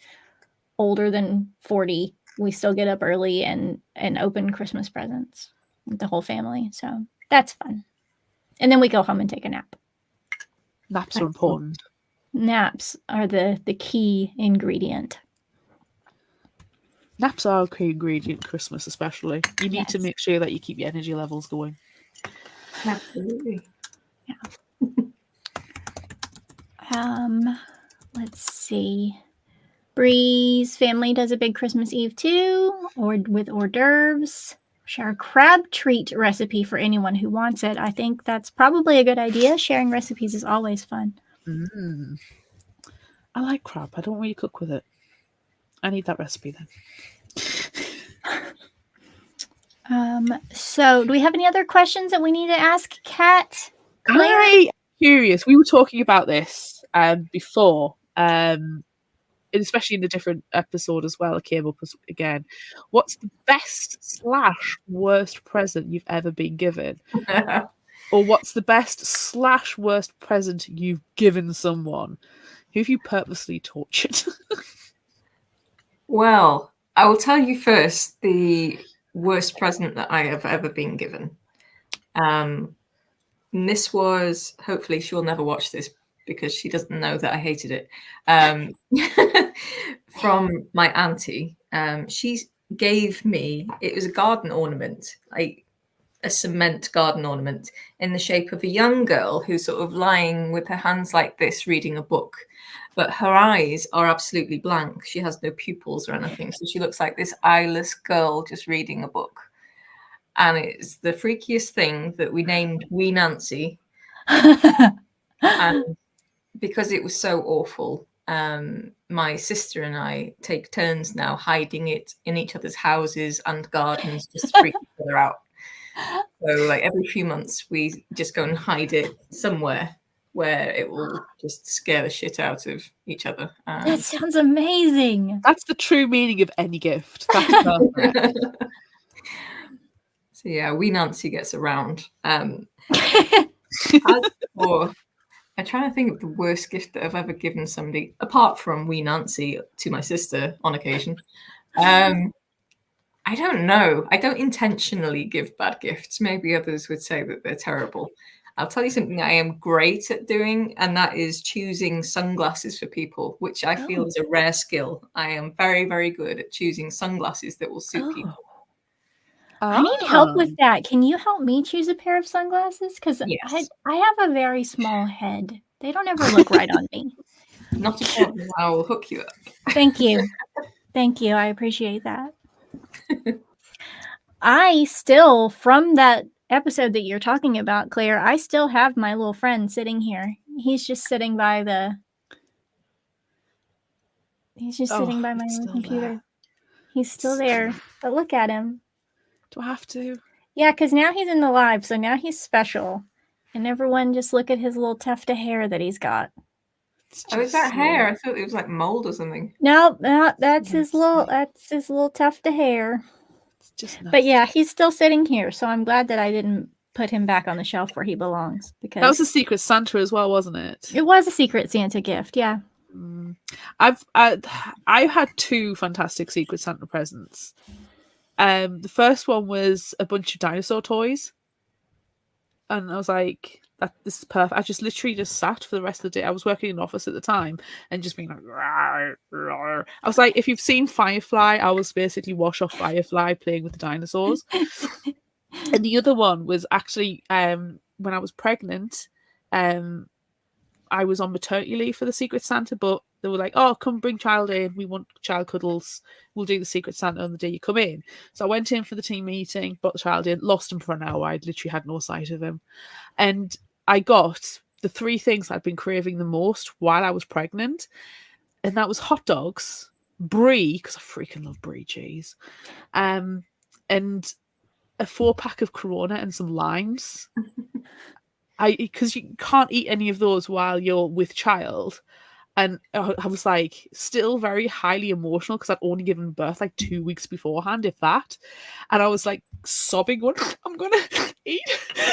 [SPEAKER 1] older than 40. We still get up early and open Christmas presents with the whole family. So that's fun. And then we go home and take a nap.
[SPEAKER 2] Naps are important.
[SPEAKER 1] Naps are the key ingredient.
[SPEAKER 2] Naps are a key ingredient, Christmas especially. You need to make sure that you keep your energy levels going.
[SPEAKER 3] Absolutely.
[SPEAKER 1] Yeah. Let's see. Bree's family does a big Christmas Eve too, or with hors d'oeuvres. Share a crab treat recipe for anyone who wants it. I think that's probably a good idea. Sharing recipes is always fun.
[SPEAKER 2] I like crab. I don't really cook with it. I need that recipe then.
[SPEAKER 1] So do we have any other questions that we need to ask Kat?
[SPEAKER 2] I'm curious. We were talking about this before, especially in a different episode as well. It came up again. What's the best / worst present you've ever been given? Or what's the best / worst present you've given someone? Who have you purposely tortured?
[SPEAKER 3] Well, I will tell you first the worst present that I have ever been given. And this was, hopefully she'll never watch this because she doesn't know that I hated it. From my auntie. She gave me, it was a garden ornament, like a cement garden ornament in the shape of a young girl who's sort of lying with her hands like this reading a book, but her eyes are absolutely blank. She has no pupils or anything, so she looks like this eyeless girl just reading a book. And it's the freakiest thing that we named Wee Nancy. And because it was so awful, my sister and I take turns now hiding it in each other's houses and gardens just to freak each other out. So every few months we just go and hide it somewhere where it will just scare the shit out of each other.
[SPEAKER 1] That sounds amazing.
[SPEAKER 2] That's the true meaning of any gift. That's perfect.
[SPEAKER 3] So yeah, Wee Nancy gets around. As for, I'm trying to think of the worst gift that I've ever given somebody, apart from Wee Nancy to my sister on occasion. I don't know. I don't intentionally give bad gifts. Maybe others would say that they're terrible. I'll tell you something I am great at doing, and that is choosing sunglasses for people, which I feel
[SPEAKER 1] Oh.
[SPEAKER 3] is a rare skill. I am very, very good at choosing sunglasses that will suit people.
[SPEAKER 1] I need help
[SPEAKER 2] Ah.
[SPEAKER 1] with that. Can you help me choose a pair of sunglasses? Because
[SPEAKER 3] Yes,
[SPEAKER 1] I have a very small head. They don't ever look right on me.
[SPEAKER 3] not a problem. I will hook you up.
[SPEAKER 1] Thank you. Thank you. I appreciate that. I still, from that episode that you're talking about, Claire, I still have my little friend sitting here. He's just sitting by the. He's just sitting by my
[SPEAKER 2] it's
[SPEAKER 1] little
[SPEAKER 2] still
[SPEAKER 1] computer.
[SPEAKER 2] there.
[SPEAKER 1] He's still there. But look at him.
[SPEAKER 2] Do I have to?
[SPEAKER 1] Yeah, because now he's in the live, so now he's special. And everyone just look at his little tuft of hair that he's got.
[SPEAKER 2] It's
[SPEAKER 3] Oh, is
[SPEAKER 2] just
[SPEAKER 3] that hair? I thought it was like mold or something.
[SPEAKER 1] No, that's
[SPEAKER 2] Yeah,
[SPEAKER 1] his
[SPEAKER 2] it's
[SPEAKER 1] little
[SPEAKER 2] like-
[SPEAKER 1] that's his little tuft of hair.
[SPEAKER 2] It's just
[SPEAKER 1] But yeah,
[SPEAKER 2] nasty.
[SPEAKER 1] he's still sitting here, so I'm glad that I didn't put him back on the shelf where he belongs,
[SPEAKER 2] That was
[SPEAKER 1] because
[SPEAKER 2] a Secret Santa as well, wasn't it?
[SPEAKER 1] it was a Secret Santa gift. Yeah.
[SPEAKER 2] I've had two fantastic Secret Santa presents. The first one was a bunch of dinosaur toys, and I was like, this is perfect. I just literally just sat for the rest of the day. I was working in an office at the time and just being like, rawr, rawr. I was like, if you've seen Firefly, I was basically Wash Off Firefly playing with the dinosaurs. And the other one was actually when I was pregnant, I was on maternity leave for the Secret Santa, but they were like, oh, come bring child in. We want child cuddles. We'll do the Secret Santa on the day you come in. So I went in for the team meeting, brought the child in, lost him for an hour. I literally had no sight of him. And I got the three things I'd been craving the most while I was pregnant. And that was hot dogs, brie, because I freaking love brie cheese, and a 4-pack of Corona and some limes. Because you can't eat any of those while you're with child. And I was like still very highly emotional because I'd only given birth like 2 weeks beforehand, if that. And I was like sobbing, going, I'm going to eat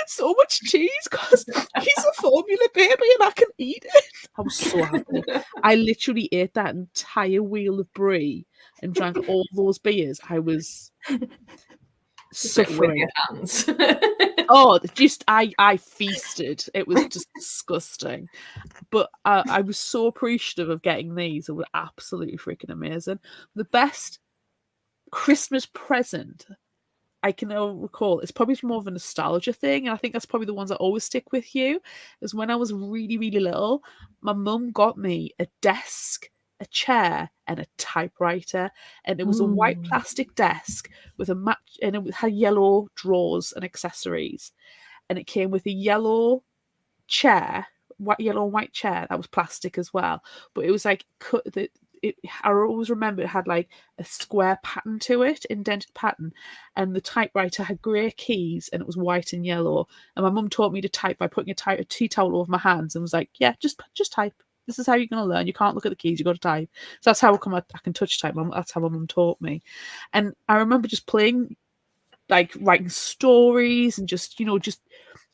[SPEAKER 2] so much cheese because he's a formula baby and I can eat it. I was so happy. I literally ate that entire wheel of brie and drank all those beers. I was suffering.
[SPEAKER 3] With your hands.
[SPEAKER 2] Oh, just I feasted. It was just disgusting. But I was so appreciative of getting these. They were absolutely freaking amazing. The best Christmas present I can recall, it's probably more of a nostalgia thing, and I think that's probably the ones that always stick with you, is when I was really, really little, my mum got me a desk, a chair, and a typewriter, and it was a white plastic desk with a match, and it had yellow drawers and accessories, and it came with a yellow chair, yellow and white chair that was plastic as well, but it was like cut. I always remember it had like a square pattern to it, indented pattern, and the typewriter had grey keys and it was white and yellow. And my mum taught me to type by putting a tea towel over my hands and was like, "Yeah, just type. This is how you're going to learn. You can't look at the keys. You got to type." So that's how I can touch type. That's how my mum taught me. And I remember just playing, like writing stories and just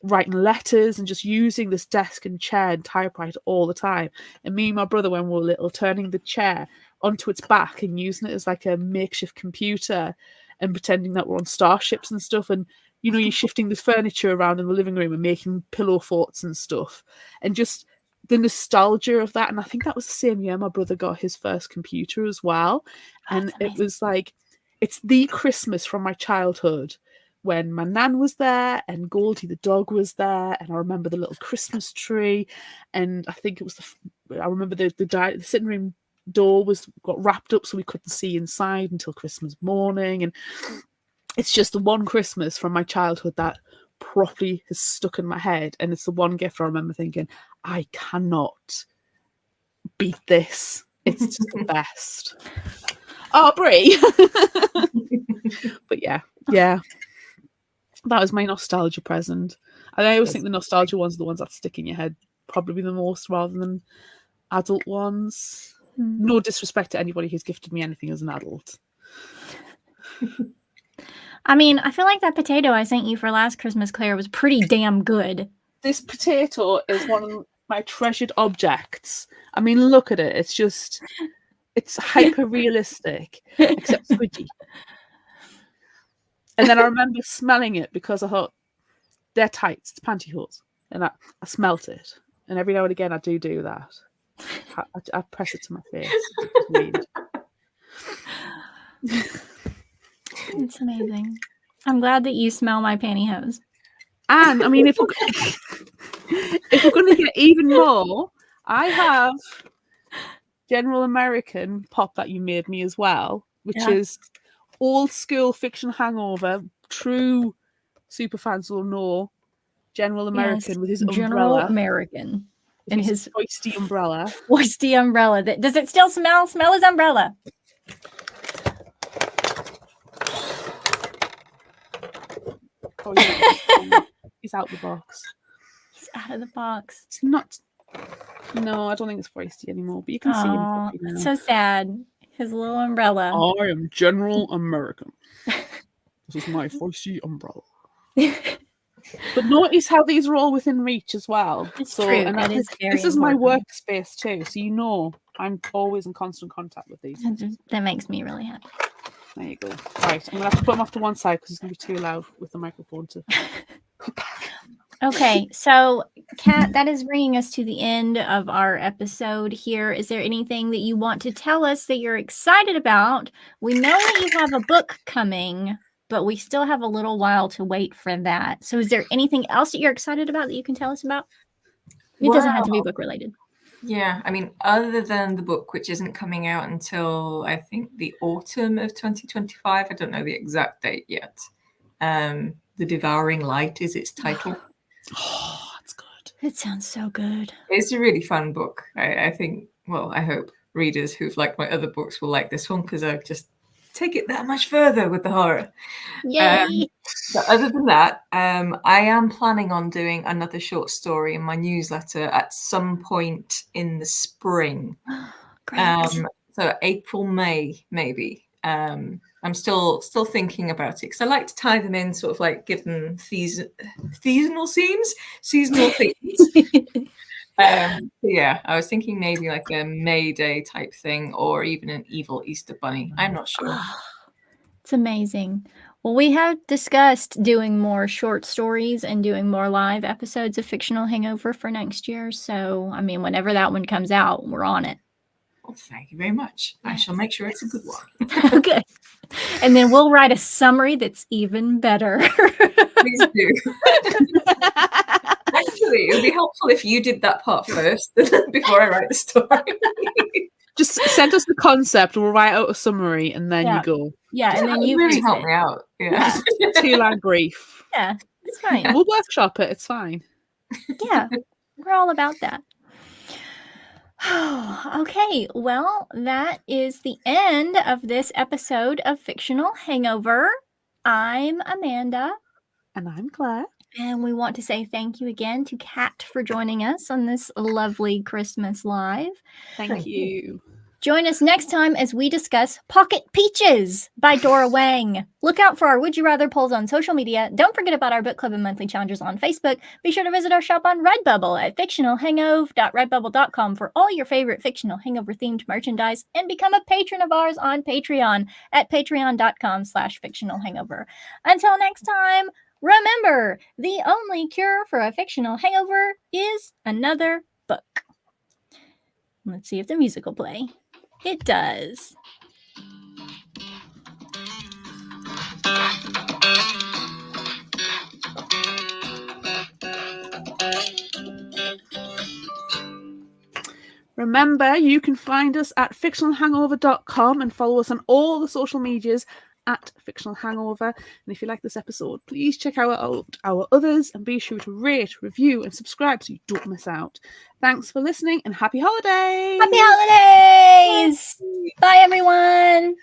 [SPEAKER 2] writing letters and just using this desk and chair and typewriter all the time. And me and my brother, when we were little, turning the chair onto its back and using it as like a makeshift computer and pretending that we're on starships and stuff. And you're shifting the furniture around in the living room and making pillow forts and stuff. And just the nostalgia of that. And I think that was the same year my brother got his first computer as well. And it was like, it's the Christmas from my childhood when my nan was there and Goldie the dog was there, and I remember the little Christmas tree, and I think it was I remember the sitting room door got wrapped up so we couldn't see inside until Christmas morning, and it's just the one Christmas from my childhood that properly has stuck in my head, and it's the one gift I remember thinking, I cannot beat this. It's just the best. Oh, Brie. But yeah. That was my nostalgia present. And I always think the nostalgia ones are the ones that stick in your head probably the most rather than adult ones. No disrespect to anybody who's gifted me anything as an adult.
[SPEAKER 1] I mean, I feel like that potato I sent you for last Christmas, Claire, was pretty damn good.
[SPEAKER 2] This potato is one of my treasured objects. I mean, look at it. It's hyper realistic, except squidgy. And then I remember smelling it because I thought, they're tights, it's pantyhose. and I smelt it. And every now and again, I do that. I press it to my face. It's weird.
[SPEAKER 1] It's amazing. I'm glad that you smell my pantyhose.
[SPEAKER 2] And I mean, if we're going to get even more, I have General American pop that you made me as well, which is old school fiction hangover. True super fans will know General American with his
[SPEAKER 1] General
[SPEAKER 2] umbrella.
[SPEAKER 1] American and his
[SPEAKER 2] foisty umbrella.
[SPEAKER 1] Foisty umbrella. Does it still smell? Smell his umbrella.
[SPEAKER 2] Oh, yeah. He's out the box.
[SPEAKER 1] He's out of the box.
[SPEAKER 2] It's not. No, I don't think it's foisty anymore. But you can see him. Now.
[SPEAKER 1] It's so sad. His little umbrella.
[SPEAKER 2] I am General American. This is my foisty umbrella. But notice how these are all within reach as well.
[SPEAKER 1] It's true. And that is very
[SPEAKER 2] this is
[SPEAKER 1] important.
[SPEAKER 2] my workspace too, so I'm always in constant contact with these.
[SPEAKER 1] That makes me really happy.
[SPEAKER 2] There you go. Right, I'm gonna have to put them off to one side because it's gonna be too loud with the microphone to.
[SPEAKER 1] Okay, so Kat, that is bringing us to the end of our episode here. Is there anything that you want to tell us that you're excited about? We know that you have a book coming, but we still have a little while to wait for that. So is there anything else that you're excited about that you can tell us about? It doesn't have to be book related.
[SPEAKER 3] Yeah, I mean, other than the book, which isn't coming out until I think the autumn of 2025, I don't know the exact date yet. The Devouring Light is its title.
[SPEAKER 2] Oh, that's good.
[SPEAKER 1] It sounds so good.
[SPEAKER 3] It's a really fun book. I think, well, I hope readers who've liked my other books will like this one because I just take it that much further with the horror.
[SPEAKER 1] Yay!
[SPEAKER 3] But other than that, I am planning on doing another short story in my newsletter at some point in the spring.
[SPEAKER 1] Great.
[SPEAKER 3] So April, May, maybe. I'm still thinking about it because I like to tie them in, sort of like give them seasonal themes. Yeah, I was thinking maybe like a May Day type thing or even an evil Easter bunny. I'm not sure.
[SPEAKER 1] It's amazing. Well, we have discussed doing more short stories and doing more live episodes of Fictional Hangover for next year. So, I mean, whenever that one comes out, we're on it.
[SPEAKER 3] Well, thank you very much. I shall make sure it's a good one.
[SPEAKER 1] Okay. And then we'll write a summary that's even better.
[SPEAKER 3] Please do. Actually, it would be helpful if you did that part first before I write the story.
[SPEAKER 2] Just send us the concept, we'll write out a summary, and then you go.
[SPEAKER 1] Yeah, and then you
[SPEAKER 3] really help me out. Yeah.
[SPEAKER 2] 2-line brief.
[SPEAKER 1] Yeah, it's fine.
[SPEAKER 2] We'll workshop it, it's fine.
[SPEAKER 1] Yeah, we're all about that. Okay, well, that is the end of this episode of Fictional Hangover. I'm Amanda.
[SPEAKER 2] And I'm Claire.
[SPEAKER 1] And we want to say thank you again to Kat for joining us on this lovely Christmas live.
[SPEAKER 2] Thank you.
[SPEAKER 1] Join us next time as we discuss Pocket Peaches by Dora Wang. Look out for our Would You Rather polls on social media. Don't forget about our book club and monthly challenges on Facebook. Be sure to visit our shop on Redbubble at fictionalhangover.redbubble.com for all your favorite Fictional Hangover themed merchandise and become a patron of ours on Patreon at patreon.com/fictionalhangover. Until next time, remember, the only cure for a fictional hangover is another book. Let's see if the music will play. It does.
[SPEAKER 2] Remember, you can find us at fictionalhangover.com and follow us on all the social medias at Fictional Hangover. And if you like this episode, please check out our others and be sure to rate, review, and subscribe so you don't miss out. Thanks for listening and happy holidays!
[SPEAKER 1] Happy holidays! Bye, everyone!